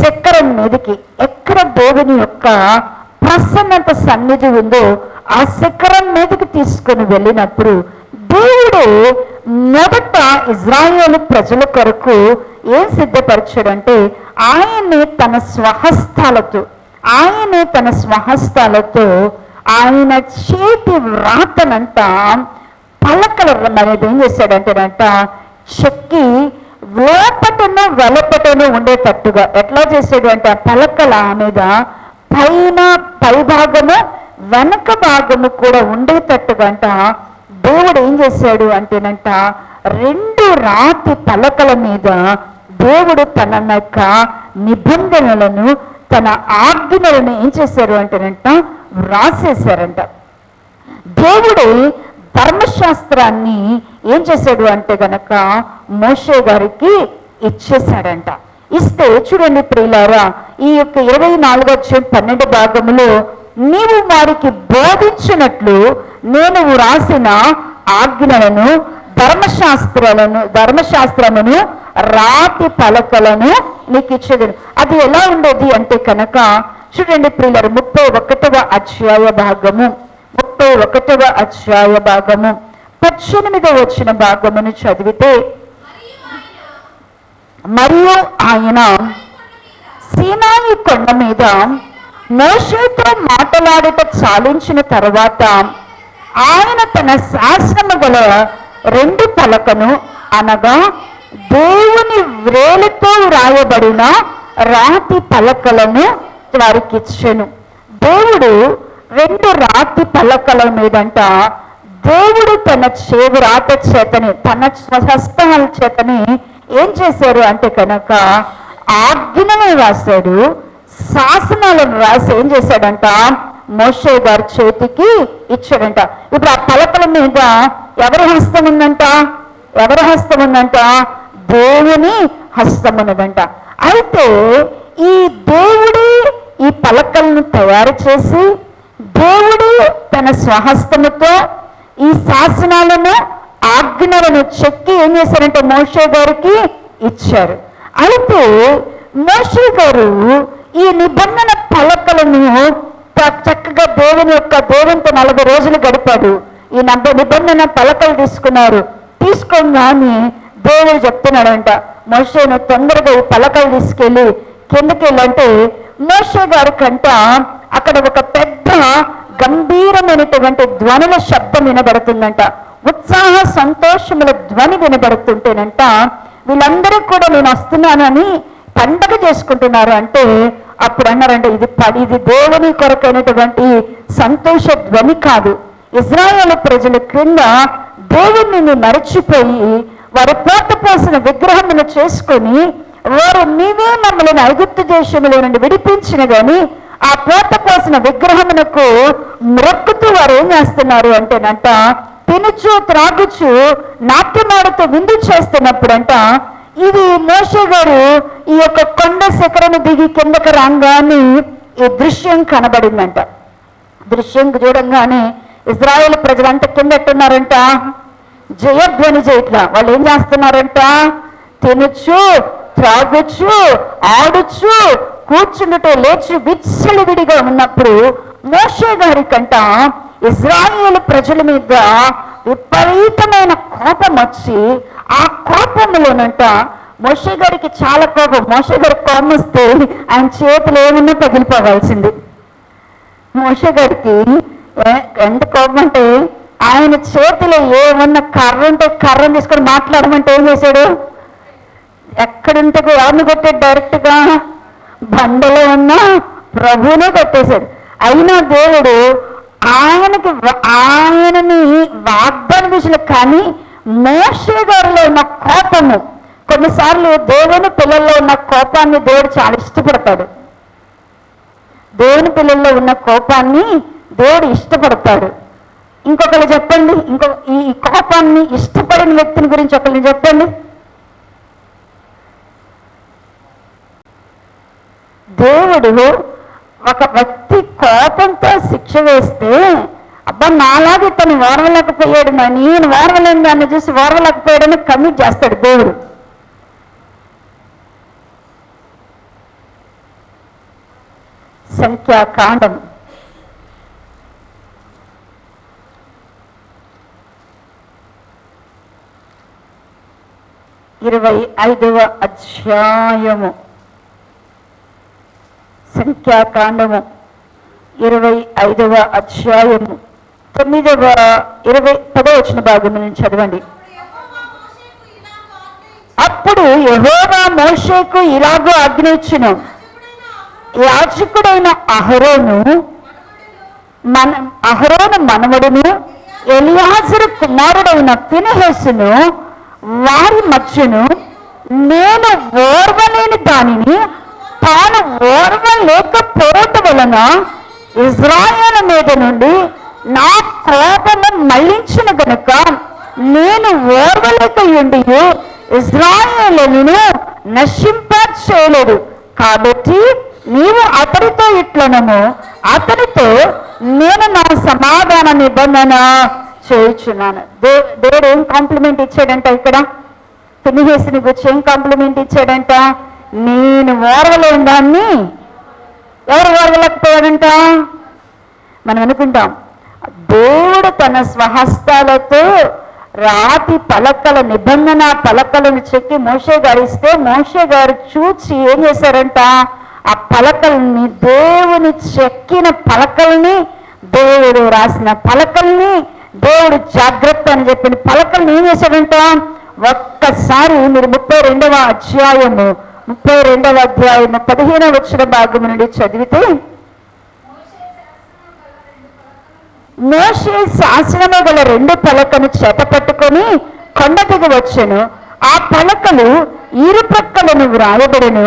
శిఖరం మీదకి, ఎక్కడ దేవుని యొక్క ప్రసన్నత సన్నిధి ఉందో ఆ శిఖరం మీదకి తీసుకొని వెళ్ళినప్పుడు దేవుడు మొదట ఇజ్రాయేలు ప్రజల కొరకు ఏం సిద్ధపరిచాడంటే ఆయనే తన స్వహస్తాలతో ఆయన చేతి వ్రాతనంట పలకల అనేది ఏం చేశాడంటేనంట చెక్కి లోపటను వెలపటను ఉండేటట్టుగా ఎట్లా చేసాడు అంటే ఆ పలకల మీద పై భాగము వెనక భాగము కూడా ఉండేటట్టుగా అంట దేవుడు ఏం చేశాడు అంటేనంట 2 రాతి పలకల మీద దేవుడు తన యొక్క నిబంధనలను, తన ఆజ్ఞలను ఏం చేశారు అంటేనంట వ్రాసేశారంట. దేవుడు ధర్మశాస్త్రాన్ని ఏం చేశాడు అంటే గనక మోషే గారికి ఇచ్చేశాడంట. ఇస్తే చూడండి ప్రియులారా, ఈ యొక్క 24:12 భాగములో నీవు వారికి బోధించినట్లు నేను వ్రాసిన ఆజ్ఞలను ధర్మశాస్త్రమును రాతి పలకలను నీకు ఇచ్చేది. అది ఎలా ఉండేది అంటే కనుక చూడండి ప్రియులారు, 31వ అధ్యాయ భాగము 18వ వచ్చిన భాగమును చదివితే, మరియు ఆయన సీనాయి కొండ మీద మోషేతో మాట్లాడుట చాలించిన తర్వాత ఆయన తన శాసనము గల 2 పలకను అనగా దేవుని వ్రేలుతో వ్రాయబడిన రాతి పలకలను వారికి ఇచ్చెను. దేవుడు 2 రాతి పలకల మీదంట దేవుడు తన వ్రాత చేతని, తన స్వహస్తాల చేతని ఏం చేశారు అంటే కనుక ఆజ్ఞలను రాశాడు, శాసనాలను రాసి ఏం చేశాడంట మోషే గారి చేతికి ఇచ్చాడంట. ఇప్పుడు ఆ పలకల మీద ఎవరి హస్తం ఉందంట? దేవుని హస్తం ఉన్నదంట. అయితే ఈ దేవుడే ఈ పలకలను తయారు చేసి దేవుడు తన స్వహస్తముతో ఈ శాసనాలను, ఆజ్ఞలను చెక్కి ఏం చేశారంటే మోషే గారికి ఇచ్చారు. అయితే మోషే గారు ఈ నిబంధన పలకలను చక్కగా దేవునితో 40 రోజులు గడిపాడు. ఈ నిబంధన పలకలు తీసుకోగానే దేవుడు చెప్తున్నాడంట, మోషేను తొందరగా ఈ పలకలు తీసుకెళ్ళి కిందకి వెళ్ళంటే మోషే గారి కంట అక్కడ ఒక పెద్ద గంభీరమైనటువంటి ధ్వనుల శబ్దం వినబడుతుందంట. ఉత్సాహ సంతోషముల ధ్వని వినబడుతుంటేనంట వీళ్ళందరూ కూడా నేను వస్తున్నానని పండగ చేసుకుంటున్నారు. అంటే అప్పుడు అన్నారంటే ఇది దేవుని కొరకైనటువంటి సంతోష ధ్వని కాదు. ఇజ్రాయేలు ప్రజల క్రింద దేవుణ్ణి మరచిపోయి వారు పోసిన విగ్రహమును చేసుకొని వారు నీవే మమ్మల్ని ఐగుప్తు దేశంలో నుండి విడిపించిన గాని ఆ పోసిన విగ్రహమునకు మ్రొక్కుతూ వారు ఏం చేస్తున్నారు అంటేనంట తినుచు త్రాగుచు నాట్యమాడుతూ విందు చేస్తున్నప్పుడంట ఇది మోషే గారు ఈ యొక్క కొండ శిఖరను దిగి కిందకు రాగానే ఈ దృశ్యం కనబడిందంట. దృశ్యం చూడంగానే ఇజ్రాయేల్ ప్రజలంతా కింద ఎట్టున్నారంట, జయధ్వని చేయట్లా. వాళ్ళు ఏం చేస్తున్నారంట, తినచ్చు త్రాగొచ్చు ఆడొచ్చు కూర్చుండుటో లేచి విచ్చలవిడిగా ఉన్నప్పుడు మోషే గారి కంట ఇజ్రాయేల్ ప్రజల మీద విపరీతమైన కోపం వచ్చి ఆ కోపంలోనంట మోషే గారికి చాలా కోపం. మోషే గారికి కోపం వస్తే ఆయన చేతులు ఏమన్నా పగిలిపోవాల్సింది. మోషే గారికి ఎంత కోపం అంటే ఆయన చేతిలో ఏమన్నా కర్ర ఉంటే కర్రను తీసుకొని మాట్లాడమంటే ఏం చేశాడు, ఎక్కడుంటే ఎవరిని కొట్టాడు, డైరెక్ట్గా బండలో ఉన్న ప్రభువునే కొట్టేశాడు. అయినా దేవుడు ఆయనని వాగ్దానం చేసిన, కానీ మోషే గారిలో ఉన్న కోపము, కొన్నిసార్లు దేవుని పిల్లల్లో ఉన్న కోపాన్ని దేవుడు చాలా ఇష్టపడతాడు. దేవుని పిల్లల్లో ఉన్న కోపాన్ని దేవుడు ఇష్టపడతాడు. ఇంకొకరు చెప్పండి, ఈ కోపాన్ని ఇష్టపడిన వ్యక్తిని గురించి ఒకరిని చెప్పండి. దేవుడు ఒక వ్యక్తి కోపంతో శిక్ష వేస్తే అబ్బా నాలాగే తను ఓర్వలేకపోయాడు, నేను ఓర్వలేని దాన్ని చూసి ఓర్వలేకపోయాడని కమిట్ చేస్తాడు దేవుడు. సంఖ్యాకాండం 25వ అధ్యాయము. సంఖ్యాకాండము 25వ అధ్యాయము 10వ వచన భాగం నుంచి చదవండి. అప్పుడు యెహోవా మోషేకు ఇలాగూ ఆజ్ఞయించెను, యాజకుడైన అహరోను మనవడును ఎలియాజరు కుమారుడైన ఫినెహాసును వారి మధ్యను నేను ఓర్వలేని దానిని తాను ఓర్వలేకపోవటం వలన ఇజ్రాయేలు మీద నుండి నా కోపము మళ్లించిన గనుక నేను ఓర్వలేకయుండి ఇజ్రాయేలును నశింపచేయలేదు. కాబట్టి నీవు అతడితో ఇట్లనము, అతనితో నేను నా సమాధాన నిబంధన చేయుచున్నాను. దేవుడు ఏం కాంప్లిమెంట్ ఇచ్చాడంట? ఇక్కడ ఫినెహాసుని గురించి ఏం కాంప్లిమెంట్ ఇచ్చాడంట? నేను ఓర్వలేని దాన్ని ఎవరు ఓర్వలేకపోయాడంట? మనం అనుకుంటాం దేవుడు తన స్వహస్తాలతో రాతి పలకల నిబంధన పలకలను చెక్కి మోషే గారు ఇస్తే మోషే గారు చూచి ఏం చేశారంట? ఆ పలకల్ని, దేవుని చెక్కిన పలకల్ని, దేవుడు రాసిన పలకల్ని, దేవుడు జాగ్రత్త అని చెప్పిన పలకల్ని ఏం చేశాడంట? ఒక్కసారి మీరు 32వ అధ్యాయము 15వ వచన భాగం నుండి చదివితే, మోషే శాసనము గల 2 పలకను చేత పట్టుకొని కొండ దిగి వచ్చెను. ఆ పలకలు ఇరు ప్రక్కలను వ్రాయబడెను.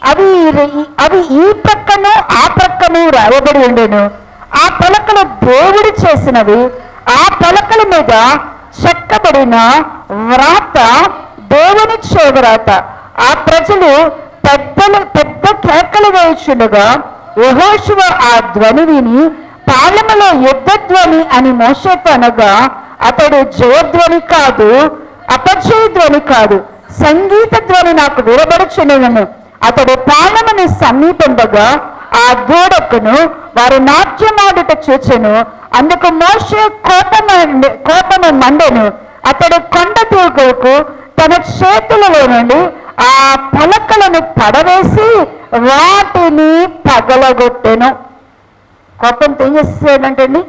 అవి ఈ ప్రక్కను ఆ ప్రక్కను వ్రాయబడి ఉండెను. ఆ పలకలు దేవుడు చేసినవి. ఆ పలకల మీద చెక్కబడిన వ్రాత దేవుని చేవ్రాత. ఆ ప్రజలు పెద్ద కేకలు వేయుచుండగా యెహోషువ ఆ ధ్వని విని పాలెములో యుద్ధ ధ్వని అని మోషేతో అనగా, అతడు జయధ్వని కాదు, అపజయ ధ్వని కాదు, సంగీత ధ్వని నాకు వినబడుచున్నను. అతడు పాలెముని సమీపంబగా ఆ దూడకును వారు నాట్యమాడుట చూచెను. అందుకు మోషే కోపము మండెను. అతడు కొండ దిగుకు తన చేతులలో నుండి ఆ పలకలను పడవేసి వాటిని పగలగొట్టెను. కోపంతో ఏం చేస్తాడంటండి?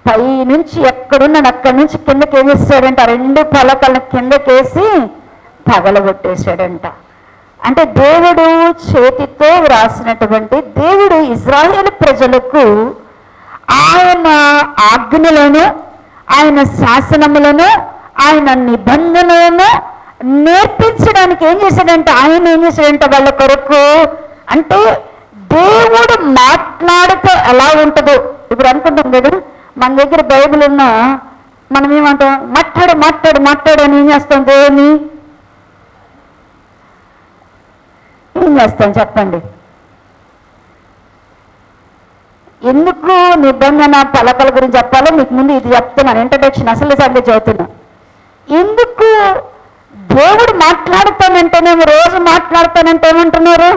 పై నుంచి ఎక్కడున్నాను అక్కడి నుంచి కిందకి ఏం చేస్తాడంట? 2 పలకలను కిందకేసి పగలగొట్టేశాడంట. అంటే దేవుడు చేతితో వ్రాసినటువంటి, దేవుడు ఇజ్రాయేలు ప్రజలకు ఆయన ఆజ్ఞలను, ఆయన శాసనములను, ఆయన నిబంధనలను నేర్పించడానికి ఏం చేశాడంట? ఆయన ఏం చేశాడంట వాళ్ళ కొరకు? అంటే దేవుడు మాట్లాడితే ఎలా ఉంటుందో, ఇప్పుడు అనుకుంటాం కదా, మన దగ్గర బైబిల్ ఉన్నా మనం ఏమంటాం? మాట్లాడు మాట్లాడు మాట్లాడు అని ఏం చేస్తాం? దేవుని ఏం చేస్తాం చెప్పండి? ఎందుకు నిబంధన పలకల గురించి చెప్పాలో మీకు ముందు ఇది చెప్తున్నాను, ఇంట్రడక్షన్, అసలు సంగతి చెబుతున్నా. ఎందుకు దేవుడు మాట్లాడతానంటేనేమో, రోజు మాట్లాడతానంటే ఏమంటున్నారు?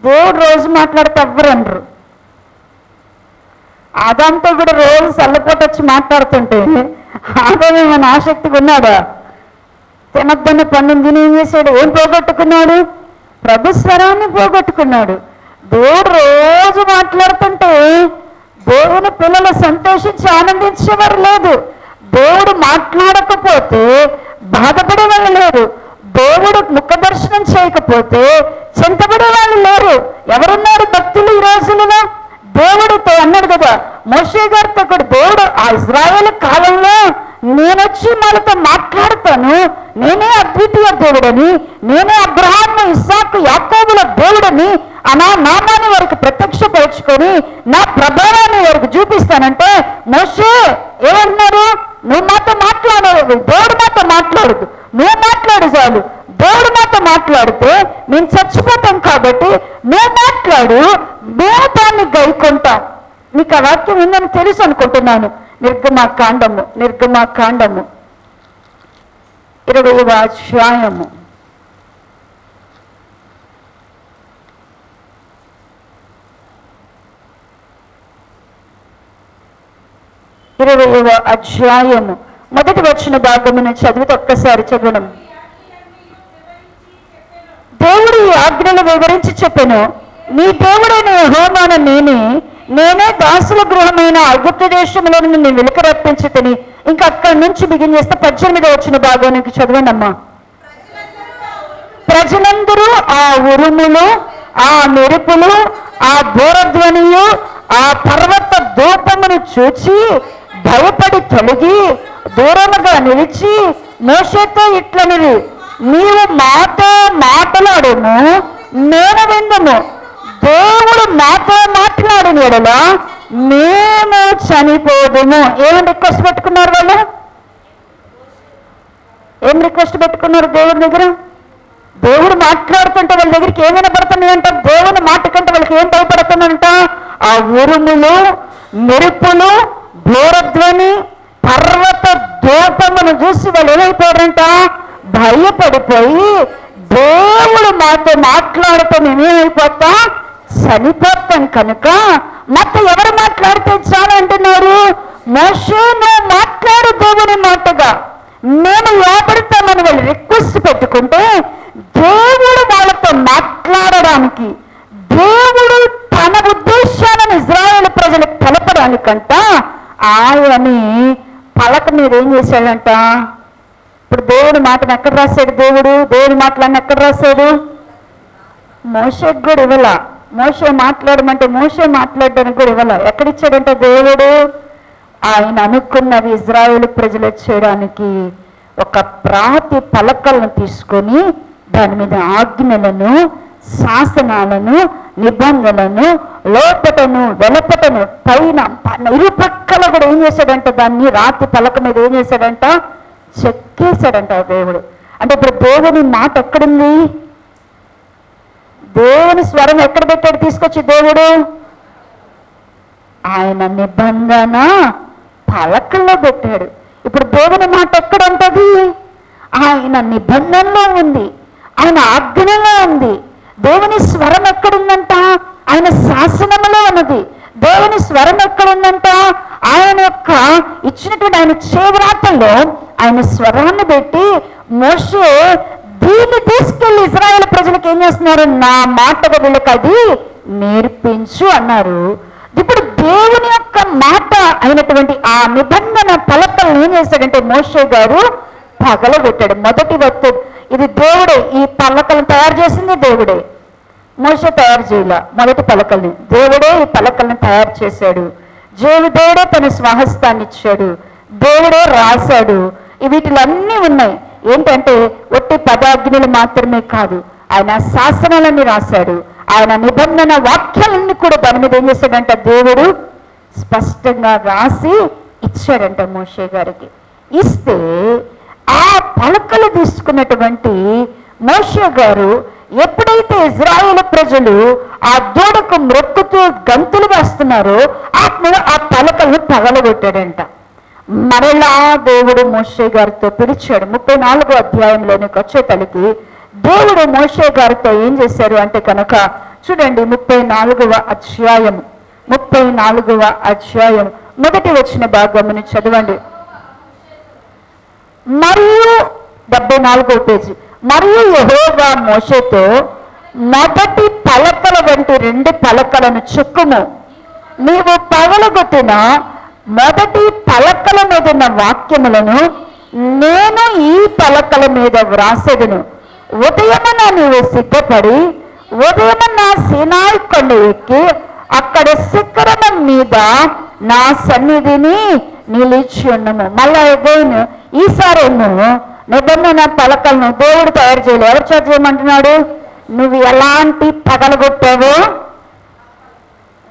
దేవుడు రోజు మాట్లాడితే ఎవ్వరు అనరు. ఆదాంతో కూడా రోజు చల్లపోటు వచ్చి మాట్లాడుతుంటే ఆదామేమైనా ఆసక్తిగా ఉన్నాడా? తినద్దన్న పండుని తిని ఏం చేశాడు? ఏం పోగొట్టుకున్నాడు? ప్రభు స్వరాన్ని పోగొట్టుకున్నాడు. దేవుడు రోజు మాట్లాడుతుంటే దేవుని పిల్లలు సంతోషించి ఆనందించేవారు లేదు. దేవుడు మాట్లాడకపోతే బాధపడే వాళ్ళు లేరు. దేవుడు ముఖ దర్శనం చేయకపోతే చింతపడే వాళ్ళు లేరు. ఎవరున్నారు భక్తులు ఈ రోజులలో? దేవుడితో అన్నాడు కదా మోషే గారితో కూడా, దేవుడు ఆ ఇజ్రాయేలు కాలంలో నేనొచ్చి వాళ్ళతో మాట్లాడతాను, నేనే అద్వితీయ దేవుడని, నేనే అబ్రహాము ఇస్సాకు యాకోబుల దేవుడని, నా నామాన్ని వారికి ప్రత్యక్షపరుచుకొని నా ప్రభావాన్ని వారికి చూపిస్తానంటే, మోషే ఏమన్నారు? నువ్వు మాతో మాట్లాడదు, దేవుడు మాతో మాట్లాడదు, నువ్వు మాట్లాడు చాలు. దేవుడు మాతో మాట్లాడితే మేము చచ్చిపోతాం కాబట్టి నువ్వు మాట్లాడు, మేము దాన్ని గైకుంటాం. మీకు ఆ వాక్యం ఉందని తెలుసు అనుకుంటున్నాను. నిర్గమాకాండము 20వ అధ్యాయము 20వ అధ్యాయము మొదటి వచ్చిన భాగమును చదివితే ఒక్కసారి చదవడం. దేవుడు ఈ ఆజ్ఞలు వివరించి చెప్పెను, నీ దేవుడైన యెహోవాను నేనే దాసుల గృహమైన ఐగుప్తు దేశంలో నిన్ను వెలుక రప్పించుతని. ఇంకా అక్కడి నుంచి బిగిన్ చేస్తే 18వ వచ్చిన భాగానికి చదవండి అమ్మా. ప్రజలందరూ ఆ ఉరుములు, ఆ మెరుపులు, ఆ బోరధ్వనియు, ఆ పర్వత ధూపమును చూచి భయపడి తొలగి దూరముగా నిలిచి మోషేతో ఇట్లనిరి, నీవు మాతో మాట్లాడము, నేను విందుము. దేవుడు మాతో మాట్లాడిన యెడల మేము చనిపోదుము. ఏమని రిక్వెస్ట్ పెట్టుకున్నారు వాళ్ళు? ఏం రిక్వెస్ట్ పెట్టుకున్నారు దేవుడి దగ్గర? దేవుడు మాట్లాడుతుంటే వాళ్ళ దగ్గరికి ఏమైనా పడుతున్నాయంట? దేవుని మాట కంటే వాళ్ళకి ఏం భయపడుతుందంట? ఆ ఉరుములు, మెరుపులు, బోరధ్వని, పర్వత ధూపమును చూసి వాళ్ళు ఏమైపోయారంట? భయపడిపోయి దేవుడు మాతో మాట్లాడితే మేమేమైపోతాం? చనిపోతాం. కనుక మాతో ఎవరు మాట్లాడితే చాలా అంటున్నారు? మోషే నువ్వు మాట్లాడు దేవుని మాటగా, మేము లోపడతామని వాళ్ళు రిక్వెస్ట్ పెట్టుకుంటే దేవుడు వాళ్ళతో మాట్లాడడానికి, దేవుడు తన ఉద్దేశాలను ఇజ్రాయేల్ ప్రజలకు తెలపడానికంట ఆయనని పలక మీద ఏం చేశాడంట? ఇప్పుడు దేవుడి మాటను ఎక్కడ రాశాడు? దేవుడి మాటలన్నీ ఎక్కడ రాశాడు? మోషేకి కూడా ఇవ్వాల. మోషే మాట్లాడమంటే మోషే మాట్లాడడానికి కూడా ఇవ్వాల. ఎక్కడిచ్చాడంట దేవుడు? ఆయన అనుకున్నది ఇజ్రాయేల్ ప్రజలు చేయడానికి ఒక ప్రాతి పలకలను తీసుకొని దాని మీద ఆజ్ఞలను, శాసనాలను, నిబంధనలను లోపటను వెలపటను పైన ఇరుపక్కల కూడా ఏం చేశాడంట? దాన్ని రాతి పలక మీద ఏం చేశాడంట? చెక్కేశాడంట దేవుడు. అంటే ఇప్పుడు దేవుని మాట ఎక్కడుంది? దేవుని స్వరం ఎక్కడ పెట్టాడు తీసుకొచ్చి దేవుడు? ఆయన నిబంధన పలకల్లో పెట్టాడు. ఇప్పుడు దేవుని మాట ఎక్కడ ఉంటుంది? ఆయన నిబంధనలో ఉంది, ఆయన ఆజ్ఞలో ఉంది. దేవుని స్వరం ఎక్కడుందంట? ఆయన శాసనములో ఉన్నది. దేవుని స్వరం ఎక్కడుందంట? ఆయన యొక్క ఇచ్చినటువంటి ఆయన చేవ్రాతల్లో ఆయన స్వరాన్ని పెట్టి మోషే దీన్ని తీసుకెళ్లి ఇజ్రాయేల్ ప్రజలకు ఏం చేస్తున్నారు? నా మాటగా వీళ్ళకి అది నేర్పించు అన్నారు. ఇప్పుడు దేవుని యొక్క మాట అయినటువంటి ఆ నిబంధన పలకలను ఏం చేశాడంటే మోషే గారు పగలగొట్టాడు. మొదటి వత్తు ఇది దేవుడే. ఈ పలకలను తయారు చేసింది దేవుడే, మోషే తయారు చేయాల. మొదటి పలకల్ని దేవుడే ఈ పలకల్ని తయారు చేశాడు. దేవుడే తన స్వహస్తాన్ని ఇచ్చాడు, దేవుడే రాశాడు. వీటిలన్నీ ఉన్నాయి. ఏంటంటే ఒట్టి పదాజ్ఞలు మాత్రమే కాదు, ఆయన శాసనాలన్నీ రాశాడు. ఆయన నిబంధన వాక్యాలన్నీ కూడా దాని మీద ఏం చేశాడంట? దేవుడు స్పష్టంగా రాసి ఇచ్చాడంట మోషే గారికి. ఇస్తే ఆ పలకలు తీసుకున్నటువంటి మోషే గారు ఎప్పుడైతే ఇజ్రాయేల్ ప్రజలు ఆ దూడకు మ్రొక్కుతూ గంతులు వేస్తున్నారో ఆ పలకలను పగలగొట్టాడంట. మరలా దేవుడు మోషే గారితో పిలిచాడు. 34వ అధ్యాయంలోనికి వచ్చేతలకి దేవుడు మోషే గారితో ఏం చేశారు అంటే కనుక చూడండి, 34వ అధ్యాయం మొదటి వచ్చిన భాగముని చదవండి. మరియు 74వ పేజీ. మరియు యెహోవా మోషేతో మొదటి పలకల వంటి 2 పలకలను చెక్కుము, నీవు పగలగొట్టిన మొదటి పలకల మీద ఉన్న వాక్యములను నేను ఈ పలకల మీద వ్రాసెదను. ఉదయమున నీవు సిద్ధపడి ఉదయమున సీనాయి కొండ ఎక్కి అక్కడ శిఖరం మీద నా సన్నిధిని నిలిచి ఉన్నాము. మళ్ళా అగైన్ ఈసారేమో నిబంధన పలకలను దేవుడు తయారు చేయలేదు. ఎవరు చేత చేయమంటున్నాడు? నువ్వు ఎలాంటి పగలగొట్టావో,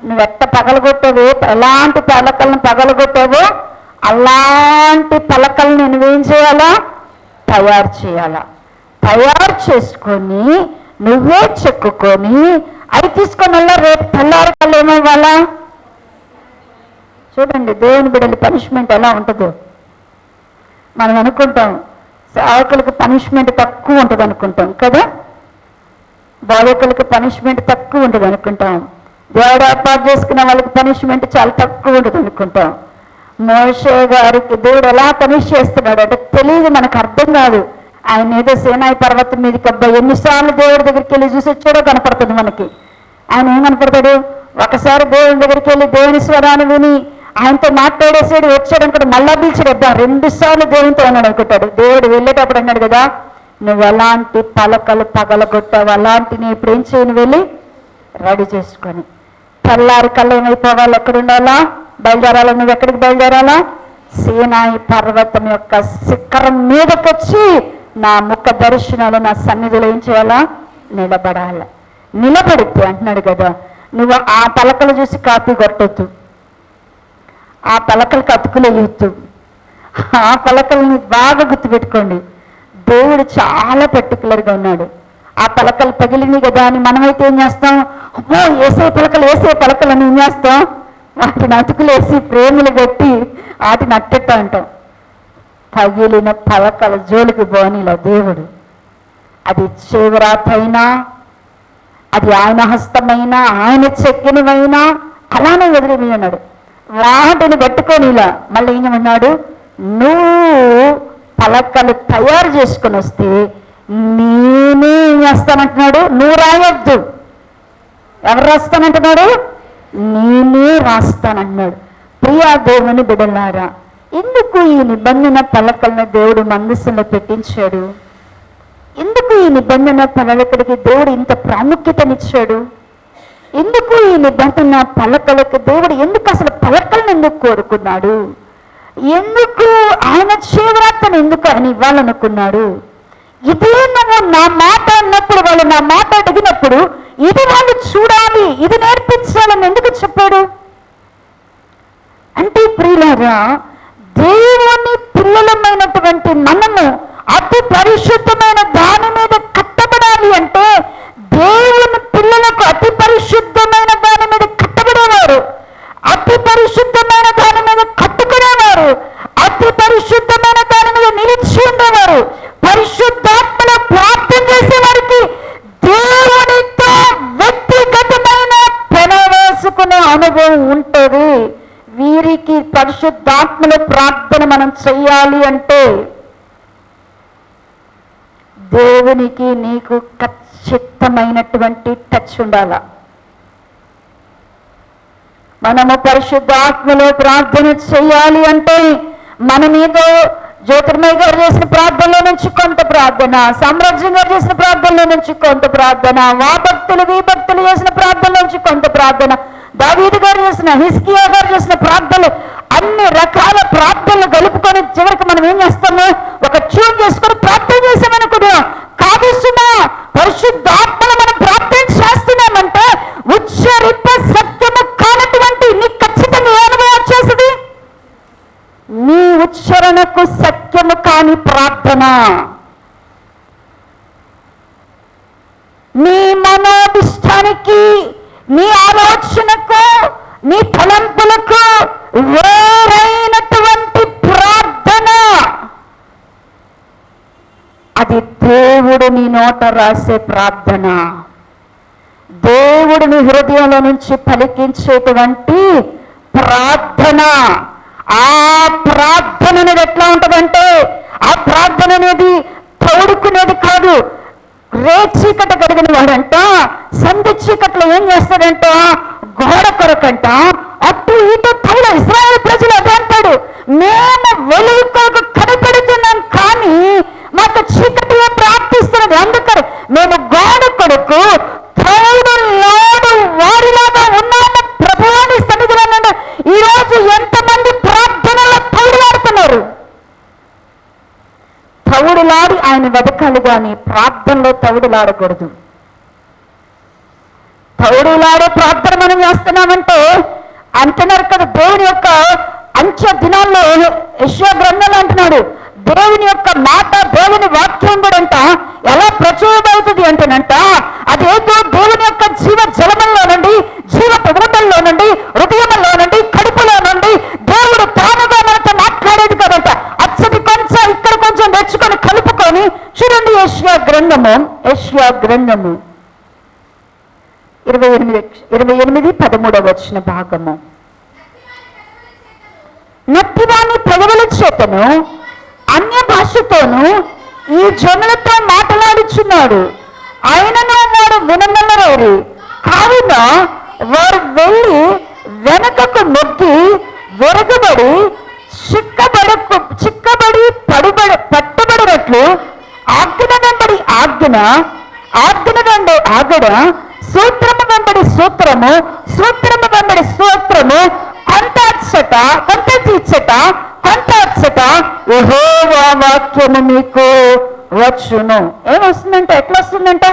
నువ్వెట్ట పగలగొట్టావో, ఎలాంటి పలకలను పగలగొట్టావో అలాంటి పలకలను నువ్వేం చేయాలా? తయారు చేయాలా. తయారు చేసుకొని నువ్వే చెక్కుకొని అవి తీసుకొని వల్ల రేపు తెల్లారికల్లా ఏమవ్వాలా? చూడండి దేవుని బిడ్డల పనిష్మెంట్ ఎలా ఉంటుందో. మనం అనుకుంటాం సేవకులకు పనిష్మెంట్ తక్కువ ఉంటుంది అనుకుంటాం కదా, బాలకులకు పనిష్మెంట్ తక్కువ ఉంటుంది అనుకుంటాం, దేవుడు ఏర్పాటు చేసుకున్న వాళ్ళకి పనిష్మెంట్ చాలా తక్కువ ఉంటుంది అనుకుంటాం. మోషే గారికి దేవుడు ఎలా పనిష్ చేస్తున్నాడు అంటే తెలియదు, మనకు అర్థం కాదు. ఆయన ఏదో సేనాయి పర్వతం మీదకి అబ్బాయి ఎన్నిసార్లు దేవుడి దగ్గరికి వెళ్ళి చూసి వచ్చాడో కనపడుతుంది మనకి. ఆయన ఏం కనపడతాడు? ఒకసారి దేవుని దగ్గరికి వెళ్ళి దేవుని స్వరాన్ని విని ఆయనతో మాట్లాడేసాడు, వచ్చాడు అనుకుంటే మళ్ళా పిలిచాడు. 2 సార్లు దేవునితో ఉన్నాడు అనుకుంటాడు. దేవుడు వెళ్ళేటప్పుడు అన్నాడు కదా, నువ్వు అలాంటి పలకలు పగలగొట్టావు, అలాంటి నీ ఇప్పుడు ఏం చేయను, వెళ్ళి రెడీ చేసుకొని తెల్లారి కల్లా ఏమైపోవాలి, ఎక్కడ ఉండాలా, బయలుదేరాలా. నువ్వు ఎక్కడికి బయలుదేరాలా? సీనాయి పర్వతం యొక్క శిఖరం మీదకి వచ్చి నా ముఖ దర్శనాలు నా సన్నిధిలో ఏం చేయాలా, నిలబడాల. నిలబడితే అంటున్నాడు కదా, నువ్వు ఆ పలకలు చూసి కాపీ కొట్టొద్దు, ఆ పలకలకు అతుకులేయొద్దు, ఆ పలకల్ని బాగా గుర్తుపెట్టుకోండి. దేవుడు చాలా పర్టికులర్గా ఉన్నాడు. ఆ పలకలు పగిలినాయి కదా అని మనమైతే ఏం చేస్తాం, అమ్మో వేసే పలకలు అని ఏం చేస్తాం, వాటిని అతుకులేసి ప్రేమలు పెట్టి వాటిని అట్టెట్ట అంటాం. పగిలిన పలకల జోలికి పోనీలా దేవుడు. అది చేవరాతైనా, అది ఆయన హస్తమైనా, ఆయన చెక్కినవైనా అలానే వదిలి అన్నాడు. వాటిని పెట్టుకోనిలా మళ్ళీ ఏం చేయమన్నాడు, నువ్వు పలకలు తయారు చేసుకొని వస్తే నేనే ఏం చేస్తానంటున్నాడు, నువ్వు రాయొద్దు. ఎవరు రాస్తానంటున్నాడు? నేనే రాస్తానంటున్నాడు. ప్రియా దేవుని బిడ్డలారా, ఎందుకు ఈ నిబంధన పలకలను దేవుడు మందస్సులో పెట్టించాడు? ఎందుకు ఈ నిబంధన పలకలకి దేవుడు ఇంత ప్రాముఖ్యతనిచ్చాడు? ఎందుకు ఈ నిబంధన పలకలకు దేవుడు ఎందుకు అసలు పలకలను ఎందుకు కోరుకున్నాడు? ఎందుకు ఆయన చేవరాతను ఎందుకు ఆయన ఇవ్వాలనుకున్నాడు? ఇదే నువ్వు నా మాట అన్నప్పుడు, వాళ్ళు నా మాట అడిగినప్పుడు ఇది వాళ్ళు చూడాలి, ఇది నేర్పించాలని ఎందుకు చెప్పాడు అంటే, ప్రియులారా, దేవుని పిల్లలమైనటువంటి మనము అతి పరిశుద్ధమైన దాని మీద కట్టబడాలి అంటే, దేవుని పిల్లలకు అతి పరిశుద్ధమైన దాని మీద కట్టబడేవారు, అతి పరిశుద్ధమైన దాని మీద కట్టుకునేవారు, అతి పరిశుద్ధమైన దాని మీద నిలిచి ఉండేవారు, పరిశుద్ధాత్మలో ప్రార్థన చేసేవారికి దేవునితో వ్యక్తిగతమైన పెనవేసుకునే అనుభవం ఉంటుంది. వీరికి పరిశుద్ధాత్మలో ప్రార్థన మనం చెయ్యాలి అంటే దేవునికి నీకు ఖచ్చితమైనటువంటి టచ్ ఉండాల. మనము పరిశుద్ధాత్మలో ప్రార్థన చెయ్యాలి అంటే మనమేదో జ్యోతిర్మయ్య గారు చేసిన ప్రార్థనలో నుంచి కొంత ప్రార్థన, సామ్రాజ్యం గారు చేసిన ప్రార్థనలో నుంచి కొంత ప్రార్థన, భక్తులు చేసిన ప్రార్థనలో నుంచి కొంత ప్రార్థన, దావీదు గారు చేసిన, హిజ్కియా గారు చేసిన ప్రార్థనలు, అన్ని రకాల ప్రార్థనలు కలుపుకొని చివరికి మనం ఏం చేస్తాము, ఒక ట్యూన్ చేసుకొని ప్రార్థన చేసామనుకున్నాం. కాదు సుమా, పరిశుద్ధాత్మలో మనం ప్రార్థన చేస్తున్నామంటే ఉచ్చరిత సత్యము కానటువంటి నీకు ఖచ్చితంగా ఏ అనుభవం వచ్చేసింది? నీ ఉచ్చరణకు సత్యము కాని ప్రార్థన, నీ మనోభిష్టానికి, నీ ఆలోచనకు, నీ తలంపులకు వేరైనటువంటి ప్రార్థన, అది దేవుడు నీ నోట రాసే ప్రార్థన, దేవుడు నీ హృదయంలో నుంచి పలికించేటువంటి ప్రార్థన. ఆ ప్రార్థన అనేది ఎట్లా ఉంటుందంటే, ఆ ప్రార్థన అనేది తోడుకునేది కాదు. రేచీకట కలిగిన వాడంట సంధి చీకట్లో ఏం చేస్తాడంట, గోడ కొరకంట అటు ఇటు తగిన ఇశ్రాయేలు ప్రజలు అదే అంటాడు, మేము వెలుగు కొరకు కనపడుతున్నాం కానీ మాకు చీకటి ప్రార్థిస్తున్నది, అందుకని మేము గోడ కొరకు తోడు లోడు వారిలాగా ఉన్నాము ప్రభువాని సన్నిధిలో. ఈరోజు ఎంతమంది ప్రార్థనలో తౌడులాడుతున్నారు? తౌడులాడి ఆయన వెతకాలి కానీ ప్రార్థనలో తౌడులాడకూడదు. తౌడులాడే ప్రార్థన మనం చేస్తున్నామంటే అంటున్నారు కదా, దేవుని యొక్క అంచె దినాల్లో యెషయా గ్రంథంలో అంటున్నాడు, దేవుని యొక్క మాట, దేవుని వాక్యం కూడా అంట ఎలా ప్రచురమవుతుంది అంటేనంట, అదేదో దేవుని యొక్క జీవ జలముల్లో నుండి, జీవ ఊటల్లో నుండి, హృదయంలో నుండి, కడుపులో నుండి దేవుడు తానుగా మనతో మాట్లాడేది కదంట. అచ్చటి కొంచెం ఇక్కడ కొంచెం తెచ్చుకొని కలుపుకొని చూడండి. యెషయా గ్రంథము 28:13 భాగము. పెదవుల చేతను అన్య భాషతోనూ ఈ జనులతో మాట్లాడుచున్నాడు. ఆయనను వారు విననలరేరి. కావున వారు వెళ్ళి వెనకకు మొగ్గి విరగబడి చిక్కబడి పట్టబడినట్లు ఆజ్ఞ వెంబడి ఆజ్ఞ, ఆజ్ఞ వెంబడి ఆగడ, సూత్రము వెంబడి సూత్రము, సూత్రము వెంబడి సూత్రము, కొంత అచ్చట, కొంత తీర్చట, కొంత అచ్చట యెహోవా వాక్యము మీకు వచ్చును. ఏమొస్తుందంట? ఎట్లా వస్తుందంట?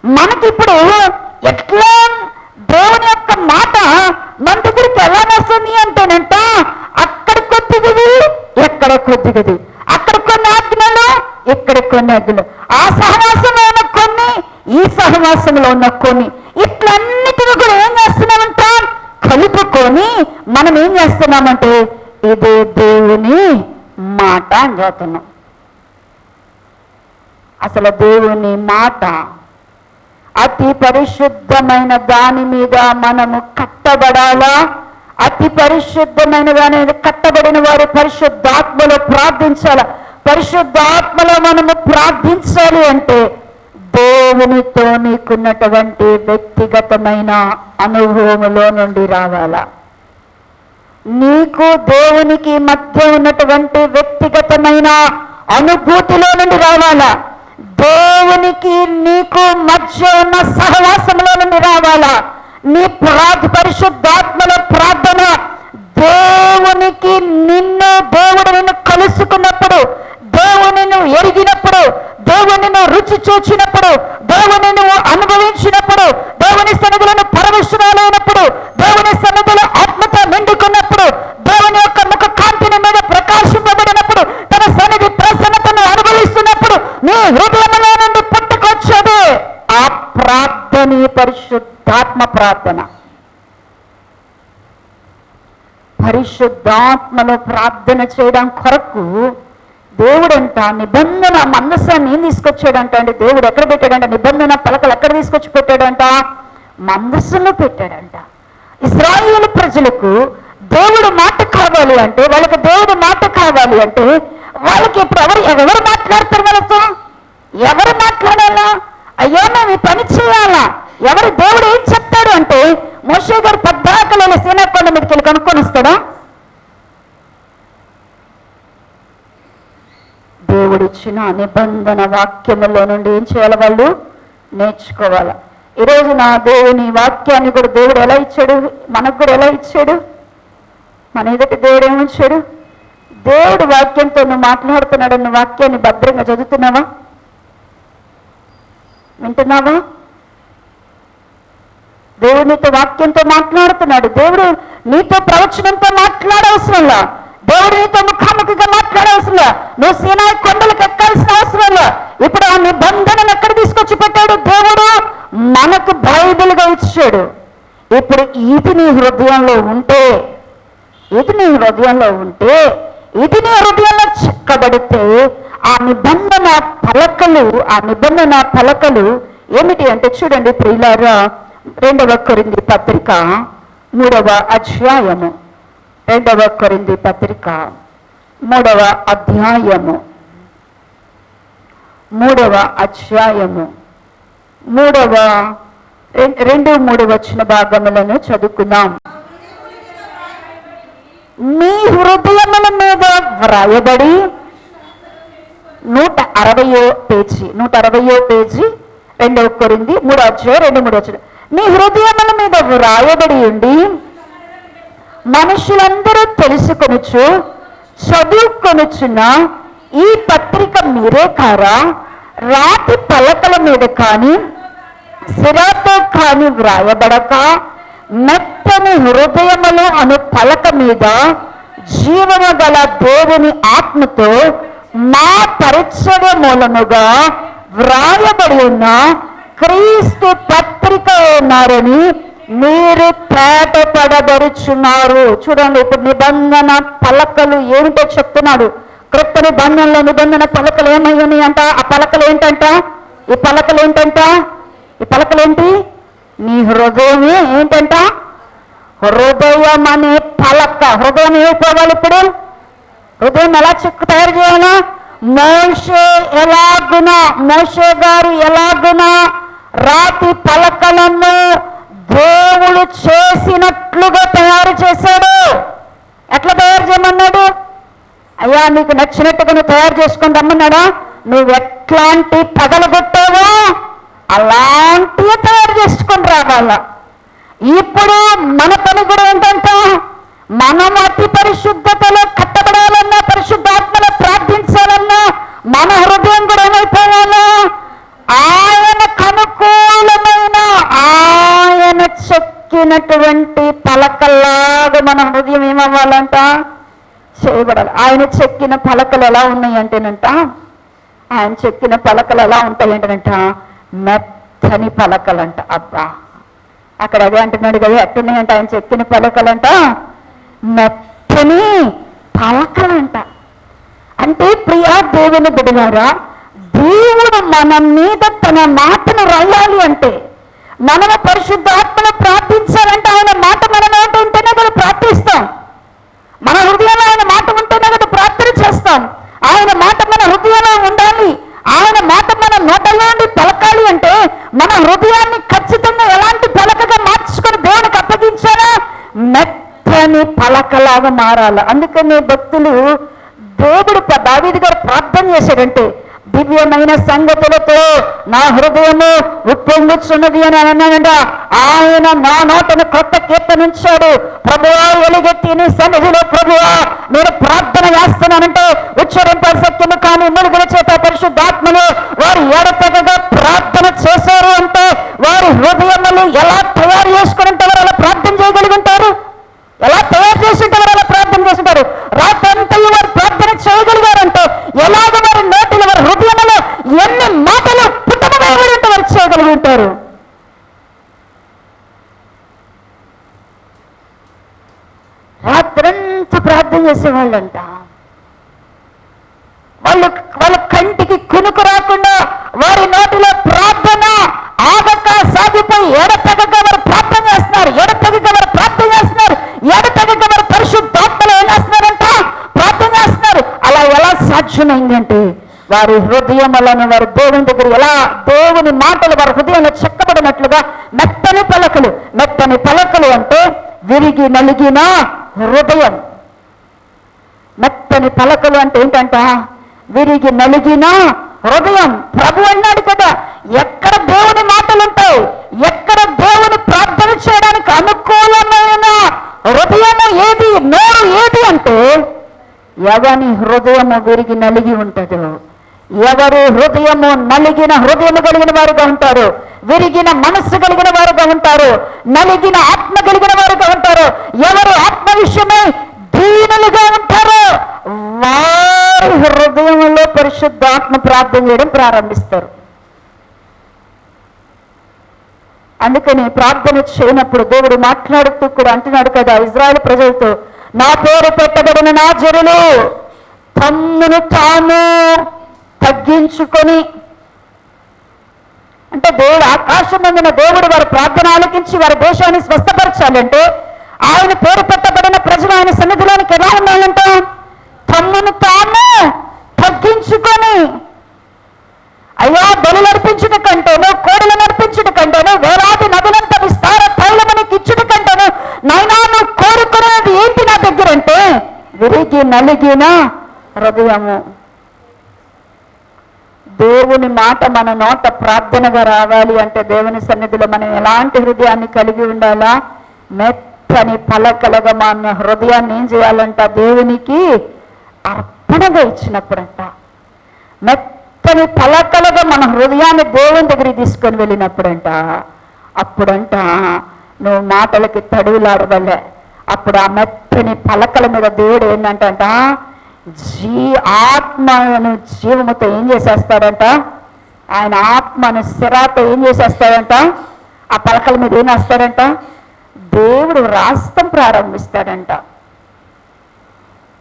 మనకిప్పుడు ఎట్లా దేవుని యొక్క మాట మన దగ్గరికి ఎలా వస్తుంది అంటేనంట, అక్కడ కొద్దిగది, ఎక్కడ కొద్దిగది, అక్కడ కొన్ని ఆజ్ఞలు, ఇక్కడ కొన్ని ఆజ్ఞలు, ఆ సహవాసంలో కొన్ని, ఈ సహవాసంలో ఉన్న కొన్ని, ఇట్లన్నిటిని కూడా ఏం చేస్తున్నామంట? కలుపుకొని మనం ఏం చేస్తున్నామంటే ఇదే దేవుని మాట అని చెప్తున్నాం. అసలు దేవుని మాట అతి పరిశుద్ధమైన దాని మీద మనము కట్టబడాలా? అతి పరిశుద్ధమైన దాని మీద కట్టబడిన వారు పరిశుద్ధాత్మలో ప్రార్థించాలా? పరిశుద్ధాత్మలో మనము ప్రార్థించాలి అంటే దేవునితో నీకున్నటువంటి వ్యక్తిగతమైన అనుభవములో నుండి రావాలా? నీకు దేవునికి మధ్య ఉన్నటువంటి వ్యక్తిగతమైన అనుభూతిలో నుండి రావాలా? దేవునికి నీకు మధ్య ఉన్న సహవాసంలో నుండి రావాలా? నీ పరిశుద్ధాత్మలో ప్రార్థన దేవునికి దేవుడు నిన్ను కలుసుకున్నప్పుడు, దేవుని నువ్వు ఎరిగినప్పుడు, దేవుని నువ్వు రుచి చూచినప్పుడు, దేవుని నువ్వు అనుభవించినప్పుడు, దేవుని సన్నిధిలో పరమశురాలైనప్పుడు, దేవుని సన్నిధిలో ఆత్మతో నిండుకున్నప్పుడు, దేవుని యొక్క ముఖ కాంతిని మీద ప్రకాశింపబడినప్పుడు, తన సన్నిధి ప్రసన్నతను అనుభవిస్తున్నప్పుడు నీ హృదయంలో నుండి పుట్టుకొచ్చేది ఆ ప్రార్థన, పరిశుద్ధాత్మ ప్రార్థన. పరిశుద్ధాత్మలో ప్రార్థన చేయడం కొరకు దేవుడంట నిబంధన మందసాన్ని ఏం తీసుకొచ్చాడంట అంటే, దేవుడు ఎక్కడ పెట్టాడంట? నిబంధన పలకలు ఎక్కడ తీసుకొచ్చి పెట్టాడంట? మందస్సులో పెట్టాడంట. ఇశ్రాయేలు ప్రజలకు దేవుడు మాట కావాలి అంటే, వాళ్ళకి దేవుడు మాట కావాలి అంటే వాళ్ళకి ఇప్పుడు ఎవరు మాట్లాడతారు? వాళ్ళతో ఎవరు మాట్లాడాలా? అయ్యో మేము ఈ పని చేయాలా? ఎవరు దేవుడు ఏం చెప్తాడు అంటే, మోషే గారు పద్దాకలేని సీనాకొండ మీదకి వెళ్ళి కనుక్కొని వస్తాడా? దేవుడిచ్చిన నిబంధన వాక్యములో నుండి ఏం చేయాలి? వాళ్ళు నేర్చుకోవాలి. ఈరోజు నా దేవుని వాక్యాన్ని కూడా దేవుడు ఎలా ఇచ్చాడు? మనకు కూడా ఎలా ఇచ్చాడు? మన ఎదుటి దేవుడు ఏమిచ్చాడు? దేవుడు వాక్యంతో నువ్వు మాట్లాడుతున్నాడు. నువ్వు వాక్యాన్ని భద్రంగా చదువుతున్నావా? వింటున్నావా? దేవుడు నీతో వాక్యంతో మాట్లాడుతున్నాడు. దేవుడు నీతో ప్రవచనంతో మాట్లాడవసరంలా. దేవుడు నీతో ముఖాముఖిగా మాట్లాడవసరంలా. నువ్వు సీనాయి కొండలకు ఎక్కాల్సిన అవసరంలా. ఇప్పుడు ఆ నిబంధనను ఎక్కడ తీసుకొచ్చి పెట్టాడు? దేవుడు మనకు బైబిల్గా ఇచ్చాడు. ఇప్పుడు ఇది నీ హృదయంలో ఉంటే, ఇది నీ హృదయంలో ఉంటే, ఇది నీ హృదయంలో చెక్కబడితే ఆ నిబంధన పలకలు ఏమిటి అంటే చూడండి ప్రియులారా, 2వ కొరింథీ పత్రిక 3వ అధ్యాయము, 2వ కొరింథీ పత్రిక 3వ అధ్యాయము, 3వ అధ్యాయము 2-3 వచ్చిన భాగములను చదువుకుందాం. మీ హృదయముల మీద వ్రాయబడి 160వ పేజీ 2వ కొరింథీ 3వ అధ్యాయం 2-3 వచ్చిన. మీ హృదయముల మీద వ్రాయబడి ఉండి మనుషులందరూ తెలుసుకొనుచు చదువుకొనుచున్న ఈ పత్రిక మీరే కారా? రాతి పలకల మీద కానీ సిరాతో కానీ వ్రాయబడక మెత్తని హృదయములు అను పలక మీద జీవము గల దేవుని ఆత్మతో మా పరిచర్య మూలముగా వ్రాయబడి ఉన్న క్రీస్తు పత్రిక ఉన్నారని మీరు తేటపడబరుచున్నారు. చూడండి, ఇప్పుడు నిబంధన పలకలు ఏమిటో చెప్తున్నాడు. క్రొత్త నిబంధనలో నిబంధన పలకలు ఏమయ్యాయి అంట? ఆ పలకలు ఏంటంట? ఈ పలకలు ఏంటంట? ఈ పలకలు ఏంటి? నీ హృదయమే ఏంటంట? హృదయం అనే పలక. హృదయం ఏమైపోవాలి ఇప్పుడు? హృదయం ఎలా చెక్కు తయారు చేయాలా? మోషే గారు ఎలాగున రాతి పలకలను దేవుడు చేసినట్లుగా తయారు చేశాడు. ఎట్లా తయారు చేయమన్నాడు? అయ్యా నీకు నచ్చినట్టుగా నువ్వు తయారు చేసుకొని రమ్మన్నాడా? నువ్వు ఎట్లాంటి పగలగొట్టావో అలాంటివి తయారు చేసుకొని రావాలా. ఇప్పుడు మన పని కూడా ఏంటంటే, మనం అతి పరిశుద్ధతలో కట్టబడాలన్నా, పరిశుద్ధాత్మలో ప్రార్థించాలన్నా మన హృదయం కూడా ఏమైపోవాలా? ఆయనకు అనుకూలమైన, ఆయన చెక్కినటువంటి పలకల్లాగా మన హృదయం ఏమవ్వాలంట? చేయబడాలి. ఆయన చెక్కిన పలకలు ఎలా ఉన్నాయి అంటేనంట, ఆయన చెక్కిన పలకలు ఎలా ఉంటాయంటేనంట, మెత్తని పలకలంట. అబ్బా, అక్కడ అదే అంటున్నాడు కదా, ఎట్టున్నాయంట ఆయన చెక్కిన పలకలంట? మెత్తని పలకలంట. అంటే ప్రియా దేవుని బిడ్డలారా, దేవుడు మన మీద తన మాటను రాయాలి అంటే, మనము పరిశుద్ధాత్మను ప్రార్థించాలంటే ఆయన మాట మన నోట ఉంటేనే కదా ప్రార్థిస్తాం. మన హృదయంలో ఆయన మాట ఉంటేనే కదా ప్రార్థన చేస్తాం. ఆయన మాట మన హృదయంలో ఉండాలి. ఆయన మాట మన నోటలో నుండి పలకాలి అంటే మన హృదయాన్ని ఖచ్చితంగా ఎలాంటి పలకగా మార్చుకొని దేవునికి అప్పగించాలా? మెత్తని పలకలాగా మారాలి. అందుకని భక్తులు దేవుడు దావీదు గారు ప్రార్థన చేశాడంటే, దివ్యమైన సంగతులతో నా హృదయము ఉప్పొంగుచున్నది అని అన్నాడంట. ఆయన నా నోటను కొత్త కీర్తనించాడు. ప్రభువా ఎలుగెత్తి నీ సన్నిధిలో ప్రభువా నేను ప్రార్థన చేస్తున్నానంటే ఉచ్చరింప సత్యము కానీ మెలుగుల చేత పరిశుద్ధాత్మను వారు ఎడతెగగా ప్రార్థన చేశారు అంటే వారి హృదయములు ఎలా తయారు చేసుకుని వారు అలా ప్రార్థన చేయగలుగుంటారు? ఎలా తయారు చేసింటే వారు అలా ప్రార్థన చేస్తుంటారు? రాత్రంతయు వారు ప్రార్థన చేయగలిగారంటే ఎలాగ వారి నోటిలో వారి హృదయంలో ఎన్ని మాటలు పుట్టమగలిగితే వారు చేయగలుగుతారు? రాత్రంతా ప్రార్థన చేసేవాళ్ళంట. వాళ్ళ కంటికి కునుకు రాకుండా వారి నోటిలో ప్రార్థన ఆగక సాగిపోయి ఎడతెగక వారు ప్రార్థన చేస్తున్నారు. ఎడతెగక వారు ప్రార్థన చేస్తున్నారు. ఎడతెగక వారు పరిశుద్ధాత్మలో ఏం చేస్తున్నారంట? ప్రార్థన చేస్తున్నారు. అలా ఎలా సాధ్యమైందంటే వారి హృదయములను వారు దేవుని దగ్గర ఎలా దేవుని మాటలు వారి హృదయంలో చెక్కబడినట్లుగా మెత్తని పలకలు. మెత్తని పలకలు అంటే విరిగి నలిగిన హృదయం. మెత్తని పలకలు అంటే ఏంటంట? విరిగి నలిగిన హృదయం. ప్రభు అన్నాడు కదా, ఎక్కడ దేవుని మాటలు ఉంటాయి, ఎక్కడ దేవుని ప్రార్థన చేయడానికి అనుకూలమైన హృదయము ఏది, నోరు ఏది అంటే ఎవరి హృదయము విరిగి నలిగి ఉంటుందో, ఎవరు హృదయము నలిగిన హృదయము కలిగిన వారుగా ఉంటారు, విరిగిన మనస్సు కలిగిన వారుగా ఉంటారు, నలిగిన ఆత్మ కలిగిన వారుగా ఉంటారు, ఎవరు ఆత్మ విషయమై దీనులుగా ఉంటారో వారి హృదయంలో పరిశుద్ధాత్మ ప్రార్థన చేయడం ప్రారంభిస్తారు. అందుకని ప్రార్థన చేయనప్పుడు దేవుడు మాట్లాడుతూ కూడా అంటున్నాడు కదా ఇజ్రాయేల్ ప్రజలతో, నా పేరు పెట్టబడిన నా జనులు తమ్మును తాను తగ్గించుకొని, అంటే దేవుడు ఆకాశం మీద దేవుడు వారి ప్రార్థన ఆలకించి వారి దేశాన్ని స్వస్థపరచాలంటే ఆయన పేరు పెట్టబడిన ప్రజలు ఆయన సన్నిధిలోనికి ఎలా ఉండాలంట? తమ్మును తాను తగ్గించుకొని. అయ్యా బలులు అర్పించుట కంటేను, కోడలు నడిపించుట కంటేను, వేలాది నదులంత విస్తార తైలమునికి ఇచ్చుట కంటేను నైనా నువ్వు కోరుకునేది ఏంటి నా దగ్గర అంటే విరిగి నలిగిన హృదయము. దేవుని మాట మన నోట ప్రార్థనగా రావాలి అంటే దేవుని సన్నిధిలో మనం ఎలాంటి హృదయాన్ని కలిగి ఉండాలా? మెత్తని పలకలుగా మన హృదయాన్ని ఏం చేయాలంట? దేవునికి అర్పణగా ఇచ్చినప్పుడంట. మెత్తని పలకలుగా మన హృదయాన్ని దేవుని దగ్గరికి తీసుకొని వెళ్ళినప్పుడంట, అప్పుడంట నువ్వు మాటలకి తడువులాడవలే. అప్పుడు ఆ మెత్తని పలకల మీద దేవుడు ఏంటంట? ఆత్మను జీవముతో ఏం చేసేస్తాడంట? ఆయన ఆత్మను సిరాతో ఏం చేసేస్తాడంట? ఆ పలకల మీద ఏం వేస్తాడంట? దేవుడు రాస్తం ప్రారంభిస్తాడంట.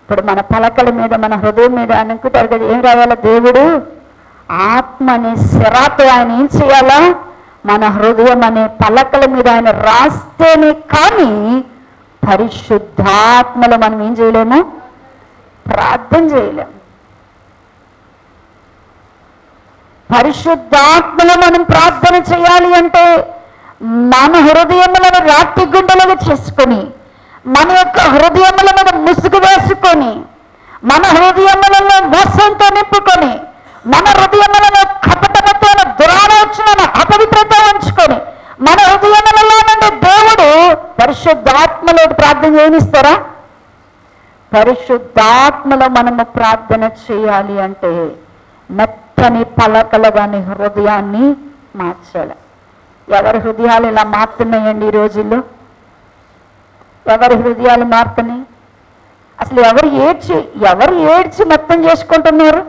ఇప్పుడు మన పలకల మీద మన హృదయం మీద అనుకుంటారు కదా, ఏం రావాలా? దేవుడు ఆత్మని సిరాతో ఆయన ఏం చేయాలా? మన హృదయం అనే పలకల మీద ఆయన రాస్తేనే కానీ పరిశుద్ధాత్మలో మనం ఏం చేయలేము? ప్రార్థన చేయలేము. పరిశుద్ధాత్మలో మనం ప్రార్థన చేయాలి అంటే మన హృదయములను రాతి గుండెలుగా చేసుకొని, మన యొక్క హృదయముల మీద ముసుగు వేసుకొని, మన హృదయములలో మోసంతో నింపుకొని, మన హృదయములలో కపటమతో దురాలోచనను అపవిత్రత ఉంచుకొని, మన హృదయములలో నుండి దేవుడు పరిశుద్ధాత్మలో ప్రార్థన చేయనిస్తారా? పరిశుద్ధాత్మలో మనము ప్రార్థన చేయాలి అంటే మెత్తని పలకలుగాని హృదయాన్ని మార్చాలి. ఎవరి హృదయాలు ఇలా మారుతున్నాయండి ఈ రోజుల్లో? ఎవరి హృదయాలు మారుతున్నాయి? అసలు ఎవరు ఏడ్చి మొత్తం చేసుకుంటున్నారు?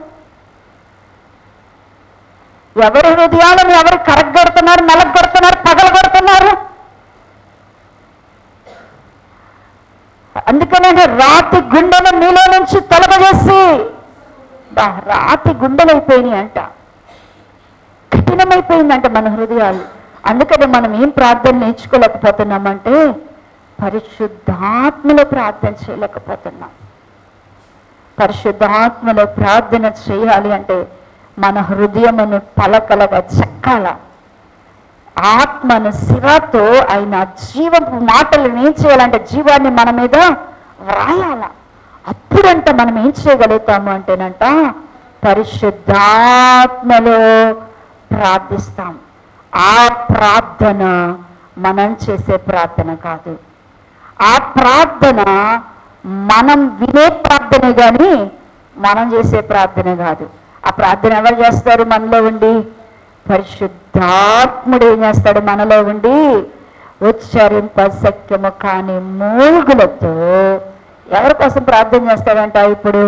ఎవరి హృదయాలను ఎవరు కరగొడుతున్నారు, నలగొడుతున్నారు, పగలగొడుతున్నారు? అందుకనే రాతి గుండెను మీలో నుంచి తొలగజేసి, రాతి గుండెలైపోయినాయి అంట, కఠినమైపోయిందంట మన హృదయాలు. అందుకని మనం ఏం ప్రార్థన నేర్చుకోలేకపోతున్నామంటే పరిశుద్ధాత్మలో ప్రార్థన చేయలేకపోతున్నాం. పరిశుద్ధాత్మలో ప్రార్థన చేయాలి అంటే మన హృదయమును పలకలుగా చెక్కాల, ఆత్మను శిరతో ఆయన జీవపు మాటలను ఏం చేయాలంటే జీవాన్ని మన మీద వ్రాయాల. అప్పుడంట మనం ఏం చేయగలుగుతాము అంటేనంట పరిశుద్ధాత్మలో ప్రార్థిస్తాం. ఆ ప్రార్థన మనం చేసే ప్రార్థన కాదు. ఆ ప్రార్థన మనం వినే ప్రార్థనే కానీ మనం చేసే ప్రార్థన కాదు. ఆ ప్రార్థన ఎవరు చేస్తారు? మనలో ఉండి పరిశుద్ధాత్ముడు ఏం చేస్తాడు? మనలో ఉండి ఉచ్చరింప శక్యము కాని మూగులతో ఎవరి కోసం ప్రార్థన చేస్తాడంట? ఇప్పుడు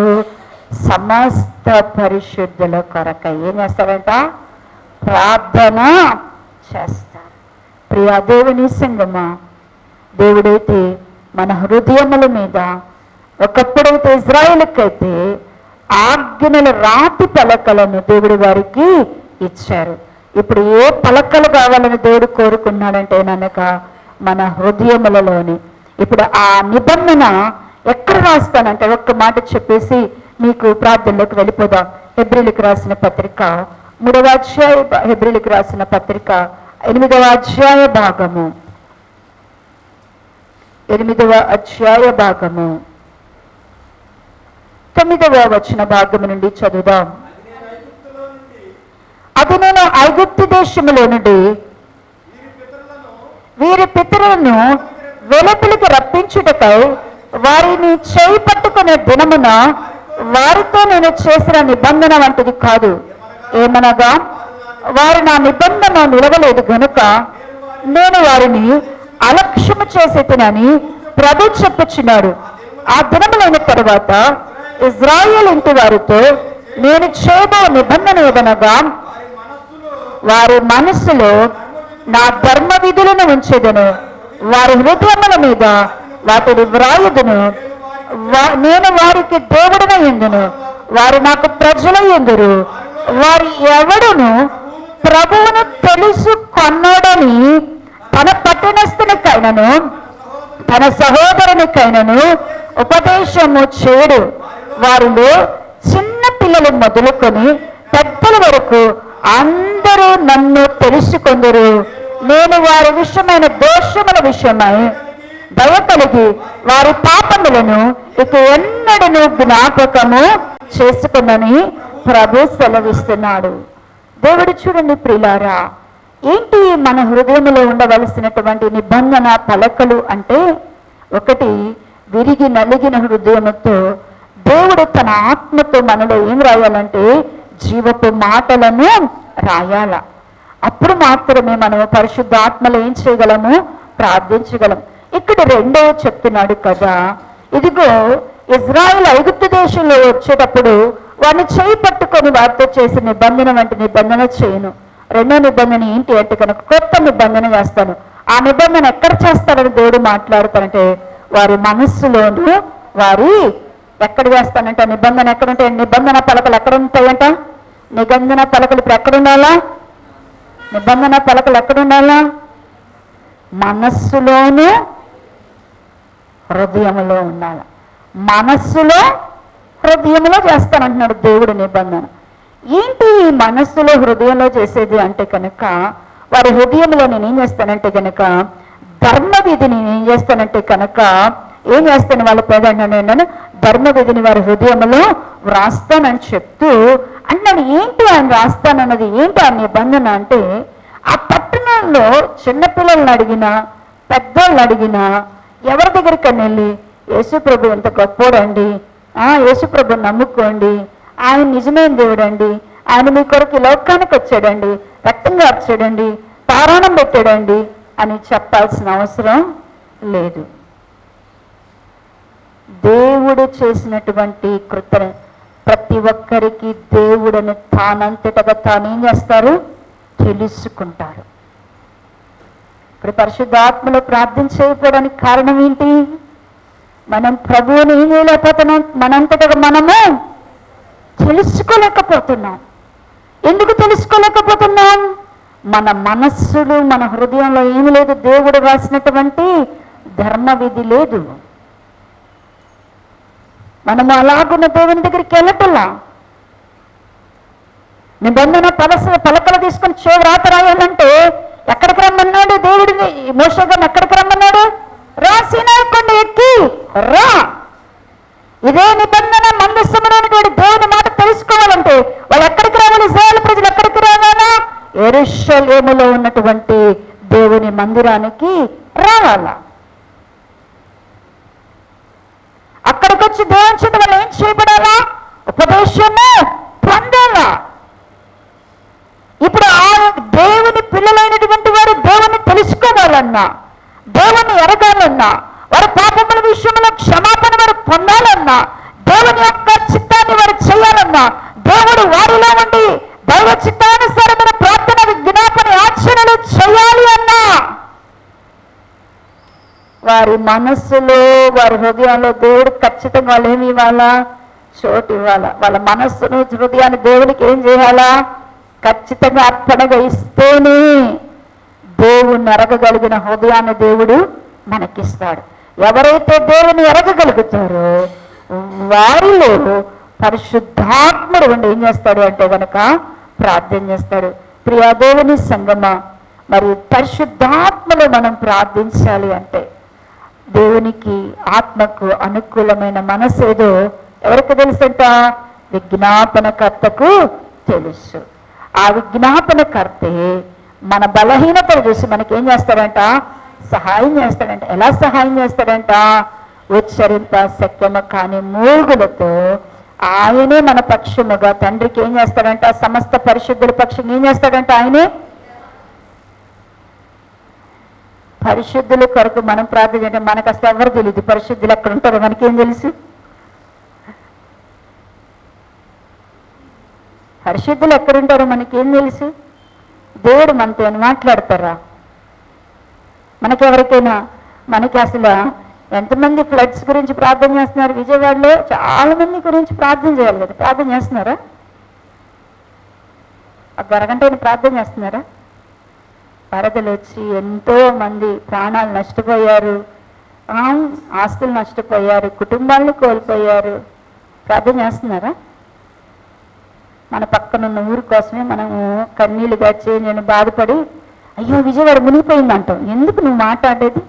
సమస్త పరిశుద్ధుల కొరకై ఏం చేస్తాడంట? ప్రార్థన చేస్తారు. ప్రియ దేవుని సంగమా, దేవుడైతే మన హృదయముల మీద ఒకప్పుడైతే ఇజ్రాయేలుకైతే ఆజ్ఞల రాతి పలకలను దేవుడు వారికి ఇచ్చారు. ఇప్పుడు ఏ పలకలు కావాలని దేవుడు కోరుకున్నాడంటే ననక మన హృదయములలోని. ఇప్పుడు ఆ నిబంధన ఎక్కడ రాస్తానంటే ఒక్క మాట చెప్పేసి మీకు ప్రార్థనలోకి వెళ్ళిపోదాం. హెబ్రీలకు రాసిన పత్రిక 3వ అధ్యాయ, హెబ్రీలకు రాసిన పత్రిక 8వ అధ్యాయ భాగము, 8వ అధ్యాయ భాగము 9వ వచన భాగము నుండి చదువుదాం. అది నేను ఐగుప్తు దేశములో నుండి వీరి పితరులను వెలుపలికి రప్పించుటకై వారిని చేయి పట్టుకునే దినమున వారితో నేను చేసిన నిబంధన వంటిది కాదు. ఏమనగా వారు నా నిబంధన నిలవలేదు గనుక నేను వారిని అలక్ష్యము చేసేతనని ప్రభు చెప్పుచున్నాడు. ఆ దినములైన తరువాత ఇజ్రాయేల్ ఇంటి వారితో నేను చేయబో నిబంధన ఏదనగా వారి మనస్సులో నా ధర్మ విధులను ఉంచెదను, వారి హృదయముల మీద వాటిని వ్రాయుదును, నేను వారికి దేవుడనై ఉందును, వారు నాకు ప్రజలై ఉందురు. వారి ఎవడును ప్రభువును తెలుసుకొన్నోడని తన పట్టణస్థునికైనను తన సహోదరునికైనను ఉపదేశము చేయడు. వారిలో చిన్న పిల్లలు మొదలుకొని పెద్దల వరకు అందరూ నన్ను తెలుసుకొందురు. నేను వారి విషయమైన దోషముల విషయమై దయ కలిగి వారి పాపములను ఇక ఎన్నడను జ్ఞాపకము చేసుకున్నని ప్రభు సెలవిస్తున్నాడు. దేవుడు చూడండి ప్రియులారా, ఏంటి మన హృదయంలో ఉండవలసినటువంటి నిబంధన పలకలు అంటే, ఒకటి విరిగి నలిగిన హృదయముతో దేవుడు తన ఆత్మతో మనలో ఏం రాయాలంటే జీవపు మాటలను రాయాల. అప్పుడు మాత్రమే మనం పరిశుద్ధాత్మలో ఏం చేయగలము? ప్రార్థించగలం. ఇక్కడ రెండవ చెప్తున్నాడు కదా, ఇదిగో ఇజ్రాయెల్ ఐగుప్తు దేశంలో వచ్చేటప్పుడు వారిని చేయి పట్టుకొని వారితో చేసిన నిబంధన వంటి నిబంధన చేయను. రెండో నిబంధన ఏంటి అంటే కనుక కొత్త నిబంధన చేస్తాను. ఆ నిబంధన ఎక్కడ చేస్తానని దేవుడు మాట్లాడతానంటే వారి మనస్సులోను వారి ఎక్కడ వేస్తానంటే నిబంధన ఎక్కడ ఉంటాయి? నిబంధన పలకలు ఎక్కడ ఉంటాయంట? నిబంధన పలకలు ఇప్పుడు ఎక్కడ ఉండాలా? నిబంధన పలకలు ఎక్కడ ఉండాలా? మనస్సులోను హృదయంలో ఉండాలి. మనస్సులో హృదయంలో చేస్తానంటున్నాడు దేవుడు నిబంధన. ఏంటి ఈ మనస్సులో హృదయంలో చేసేది అంటే కనుక, వారి హృదయంలో నేను ఏం చేస్తానంటే కనుక ధర్మవిధిని ఏం చేస్తానంటే కనుక ఏం చేస్తాను వాళ్ళ పేదన్నాను ధర్మవిధిని వారి హృదయంలో వ్రాస్తానని చెప్తూ అన్నాడు. ఏంటి ఆయన రాస్తానన్నది, ఏంటి ఆ నిబంధన అంటే, ఆ పట్టణంలో చిన్నపిల్లల్ని అడిగినా పెద్దోళ్ళని అడిగినా ఎవరి దగ్గరికి వెళ్ళి యేసుప్రభు ఎంత గొప్పోడండి, యేసుప్రభు నమ్ముకోండి, ఆయన నిజమైన దేవుడండి, ఆయన మీ కొరకు ఈ లోకానికి వచ్చాడండి, రక్తంగా వచ్చాడండి, పారాయణం పెట్టాడండి అని చెప్పాల్సిన అవసరం లేదు. దేవుడు చేసినటువంటి కృత ప్రతి ఒక్కరికి దేవుడిని తానంతటగా తానేం చేస్తారు, తెలుసుకుంటారు. ఇప్పుడు పరిశుద్ధాత్మలో ప్రార్థన చేయకపోవడానికి కారణం ఏంటి? మనం ప్రభువుని ఏం చేయలేకపోతున్నాం, మనంతటగా మనము తెలుసుకోలేకపోతున్నాం. ఎందుకు తెలుసుకోలేకపోతున్నాం? మన మనస్సులు మన హృదయంలో ఏమి లేదు, దేవుడు రాసినటువంటి ధర్మవిధి లేదు. మనము అలాగున్న దేవుని దగ్గరికి వెళ్ళటలా. నిబంధన పలకలు తీసుకొని చేవు రాత రాయాలంటే ఎక్కడికి రమ్మన్నాడు దేవుడిని? మోషే గారిని ఎక్కడికి రమ్మన్నాడు? సీనాయి కొండ ఎక్కి రా. ఇదే నిబంధన మందస్సమైనటువంటి దేవుని మాట తెలుసుకోవాలంటే వాళ్ళు ఎక్కడికి రావాలి? ఇశ్రాయేలు ప్రజలు ఎక్కడికి రావాలా? యెరూషలేములో ఉన్నటువంటి దేవుని మందిరానికి రావాలా. అక్కడికి వచ్చి దేవుని చేత వాళ్ళు ఏం చేయబడాలా? ఉపదేశము పొందాలా. ఇప్పుడు ఆ దేవుని పిల్లలైనటువంటి వారు దేవుని తెలుసుకోవాలన్నా, దేవుని ఎరగాలన్నా, వారి పాపముల విషయంలో క్షమాపణ వారు పొందాలన్నా, దేవుని యొక్క చిత్తాన్ని వారు చేయాలన్నా, దేవుడు వారిలో ఉండి దైవ చిత్తానుసారమైన ప్రార్థన విజ్ఞాపన యాచనలు చేయాలి అన్నా, వారి మనస్సులో వారి హృదయంలో దేవుడు ఖచ్చితంగా వాళ్ళు ఏమి ఇవ్వాలా? చోటు ఇవ్వాలా. వాళ్ళ మనస్సును హృదయాన్ని దేవునికి ఏం చేయాలా? ఖచ్చితంగా అర్పణగా ఇస్తేనే దేవుణ్ణి ఎరగగలిగిన హృదయాన్ని దేవుడు మనకిస్తాడు. ఎవరైతే దేవుని ఎరగగలుగుతారో వారిలో పరిశుద్ధాత్ముడు ఉండి ఏం చేస్తాడు అంటే కనుక ప్రార్థన చేస్తాడు. ప్రియా దేవుని సంగమా, మరి పరిశుద్ధాత్మలో మనం ప్రార్థించాలి అంటే దేవునికి ఆత్మకు అనుకూలమైన మనసు ఏదో ఎవరికి తెలుసంట? విజ్ఞాపనకర్తకు తెలుసు. ఆ విజ్ఞాపనకర్తే మన బలహీనతలు చూసి మనకేం చేస్తాడంట? సహాయం చేస్తాడంట. ఎలా సహాయం చేస్తాడంట? ఉచ్చరింప శక్యము కాని మూగులతో ఆయనే మన పక్షముగా తండ్రికి ఏం చేస్తాడంట? సమస్త పరిశుద్ధుల పక్షం ఏం చేస్తాడంట? ఆయనే పరిశుద్ధుల కొరకు మనం ప్రార్థన చేయండి. మనకు అసలు ఎవరు తెలియదు పరిశుద్ధులు ఎక్కడ ఉంటారో, మనకేం తెలుసు? పరిశుద్ధులు ఎక్కడుంటారో మనకేం తెలుసు? దేవుడు మనతో మాట్లాడతారా? మనకెవరికైనా మనకి అసలు ఎంతమంది ఫ్లడ్స్ గురించి ప్రార్థన చేస్తున్నారు? విజయవాడలో చాలా మంది గురించి ప్రార్థన చేయాలి కదా, ప్రార్థన చేస్తున్నారా? ఒక అరగంట ప్రార్థన చేస్తున్నారా? వరదలు వచ్చి ఎంతో మంది ప్రాణాలు నష్టపోయారు, ఆస్తులు నష్టపోయారు, కుటుంబాలను కోల్పోయారు. ప్రార్థన చేస్తున్నారా? మన పక్కనున్న ఊరి కోసమే మనము కన్నీళ్ళు గచ్చి నేను బాధపడి అయ్యో విజయవాడ మునిగిపోయింది అంటాం. ఎందుకు నువ్వు మాట్లాడేది?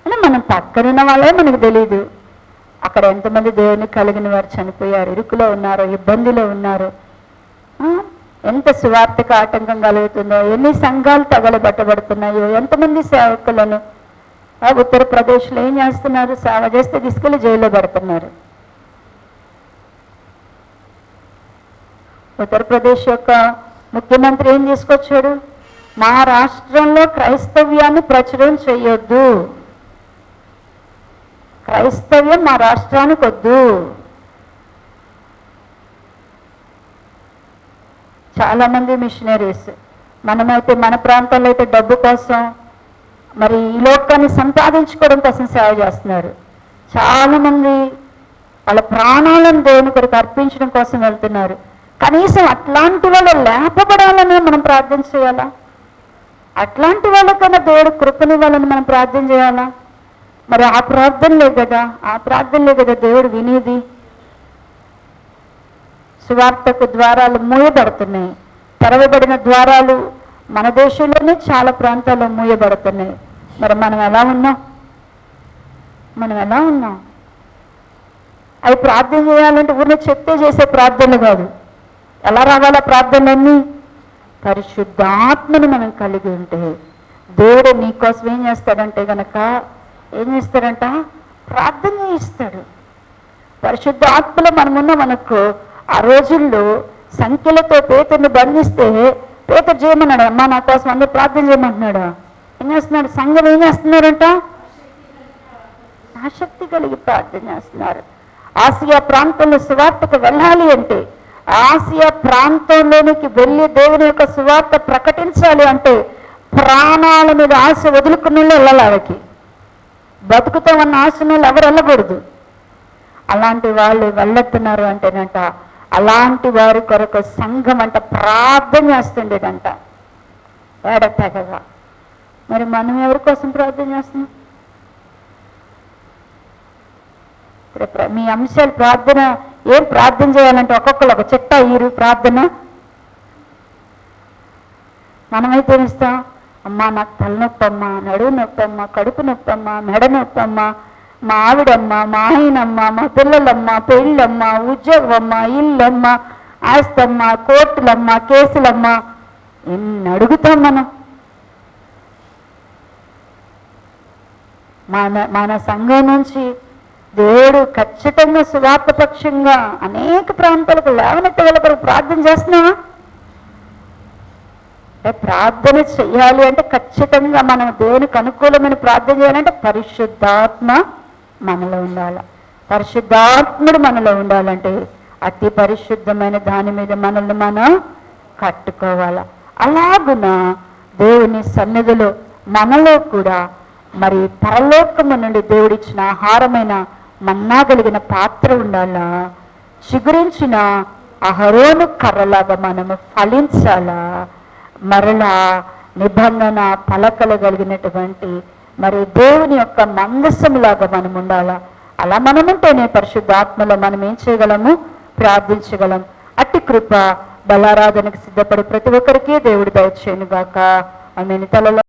అని మనం పక్కనున్న వాళ్ళే మనకు తెలియదు. అక్కడ ఎంతమంది దేవుని కలిగిన వారు చనిపోయారు, ఇరుకులో ఉన్నారు, ఇబ్బందిలో ఉన్నారు. ఎంత సువార్తకు ఆటంకం కలుగుతుందో, ఎన్ని సంఘాలు తగలబట్టబడుతున్నాయో, ఎంతమంది సేవకులను ఉత్తరప్రదేశ్లో ఏం చేస్తున్నారు? సేవ చేస్తే తీసుకెళ్ళి జైల్లో పెడుతున్నారు. ఉత్తరప్రదేశ్ యొక్క ముఖ్యమంత్రి ఏం తీసుకొచ్చాడు? మా రాష్ట్రంలో క్రైస్తవ్యాన్ని ప్రచురం చేయొద్దు, క్రైస్తవ్యం మా రాష్ట్రానికి వద్దు. చాలామంది మిషనరీస్ మనమైతే మన ప్రాంతాల్లో అయితే డబ్బు కోసం మరి ఈ లోకాన్ని సంపాదించుకోవడం కోసం సేవ చేస్తున్నారు. చాలామంది వాళ్ళ ప్రాణాలను దేవుని కొరకు అర్పించడం కోసం వెళ్తున్నారు. కనీసం అట్లాంటి వాళ్ళు లేపబడాలని మనం ప్రార్థన చేయాలా? అట్లాంటి వాళ్ళకన్నా దేవుడు కృపనివ్వాలని మనం ప్రార్థన చేయాలా? మరి ఆ ప్రార్థనలే కదా దేవుడు వినేది. సువార్తకు ద్వారాలు మూయబడుతున్నాయి. తెరవబడిన ద్వారాలు మన దేశంలోనే చాలా ప్రాంతాల్లో మూయబడుతున్నాయి. మరి మనం ఎలా ఉన్నాం? అవి ప్రార్థన చేయాలంటే ఊరిని చెప్తే చేసే ప్రార్థనలు కాదు. ఎలా రావాలా ప్రార్థనలన్నీ? పరిశుద్ధాత్మను మనం కలిగి ఉంటే దేవుడు నీకోసం ఏం చేస్తాడంటే గనక ప్రార్థన చేయిస్తాడు. పరిశుద్ధాత్మలో మనమున్నామనుకో, ఆ రోజుల్లో సంఖ్యలతో పేతుర్ని బంధిస్తే పేతురు చేయమన్నాడు, అమ్మా నా కోసం అందరూ ప్రార్థన చేయమంటున్నాడు. ఏం చేస్తున్నాడు? సంఘం ఏం చేస్తున్నారంట? ఆసక్తి కలిగి ప్రార్థన చేస్తున్నారు. ఆసియా ప్రాంతంలో సువార్తకు వెళ్ళాలి అంటే, ఆసియా ప్రాంతంలోనికి వెళ్ళి దేవుని యొక్క సువార్త ప్రకటించాలి అంటే ప్రాణాల మీద ఆశ వదులుకున్న వాళ్ళు వెళ్ళాలి. ఆవికి బతుకుతామన్న ఆశను ఎవరు వెళ్ళకూడదు. అలాంటి వాళ్ళు వెళ్ళొస్తున్నారు అంటేనంట, అలాంటి వారి కొరకు సంఘం అంట ప్రార్థన చేస్తుండేదంట ఏడతెగగా. మరి మనం ఎవరి కోసం ప్రార్థన చేస్తున్నాం? మీ అంశాలు ప్రార్థన ఏం ప్రార్థన చేయాలంటే ఒక్కొక్కరు ఒక చెట్ట ఈరు ప్రార్థన. మనమైతే ఇస్తాం, అమ్మా నాకు తలనొప్పమ్మా, నడువు నొప్పమ్మా, కడుపు నొప్పమ్మా, మెడ నొప్పమ్మా, మా ఆవిడమ్మ, మా ఆయనమ్మ, మా పిల్లలమ్మ, పెళ్ళమ్మ, ఉద్యోగమ్మ, ఇల్లమ్మ, ఆస్తమ్మ, కోర్టులమ్మ, కేసులమ్మ, ఎన్ని అడుగుతాం మనం. మన సంఘం నుంచి దేవుడు ఖచ్చితంగా సువార్తపక్షంగా అనేక ప్రాంతాలకు లేవనెత్తగల ప్రార్థన చేస్తున్నావా? ప్రార్థన చెయ్యాలి అంటే ఖచ్చితంగా మనం దేవునికి అనుకూలమైన ప్రార్థన చేయాలంటే పరిశుద్ధాత్మ మనలో ఉండాలి. పరిశుద్ధాత్ముడు మనలో ఉండాలంటే అతి పరిశుద్ధమైన దాని మీద మనల్ని మనం కట్టుకోవాలి. అలాగున దేవుని సన్నిధిలో మనలో కూడా మరి పరలోకము నుండి దేవుడిచ్చిన ఆహారమైన మన్నా కలిగిన పాత్ర ఉండాలా. చిగురించిన అహరోను కర్రలాగా మనము ఫలించాలా. మరలా నిబంధన పలకలు కలిగినటువంటి మరి దేవుని యొక్క మందసములాగా మనం ఉండాలా. అలా మనం ఉంటేనే పరిశుద్ధాత్మలో మనం ఏం చేయగలము? ప్రార్థించగలం. అట్టి కృప బలారాధనకు సిద్ధపడి ప్రతి ఒక్కరికి దేవుడు దయచేయును గాక. ఆమేన్. తలలో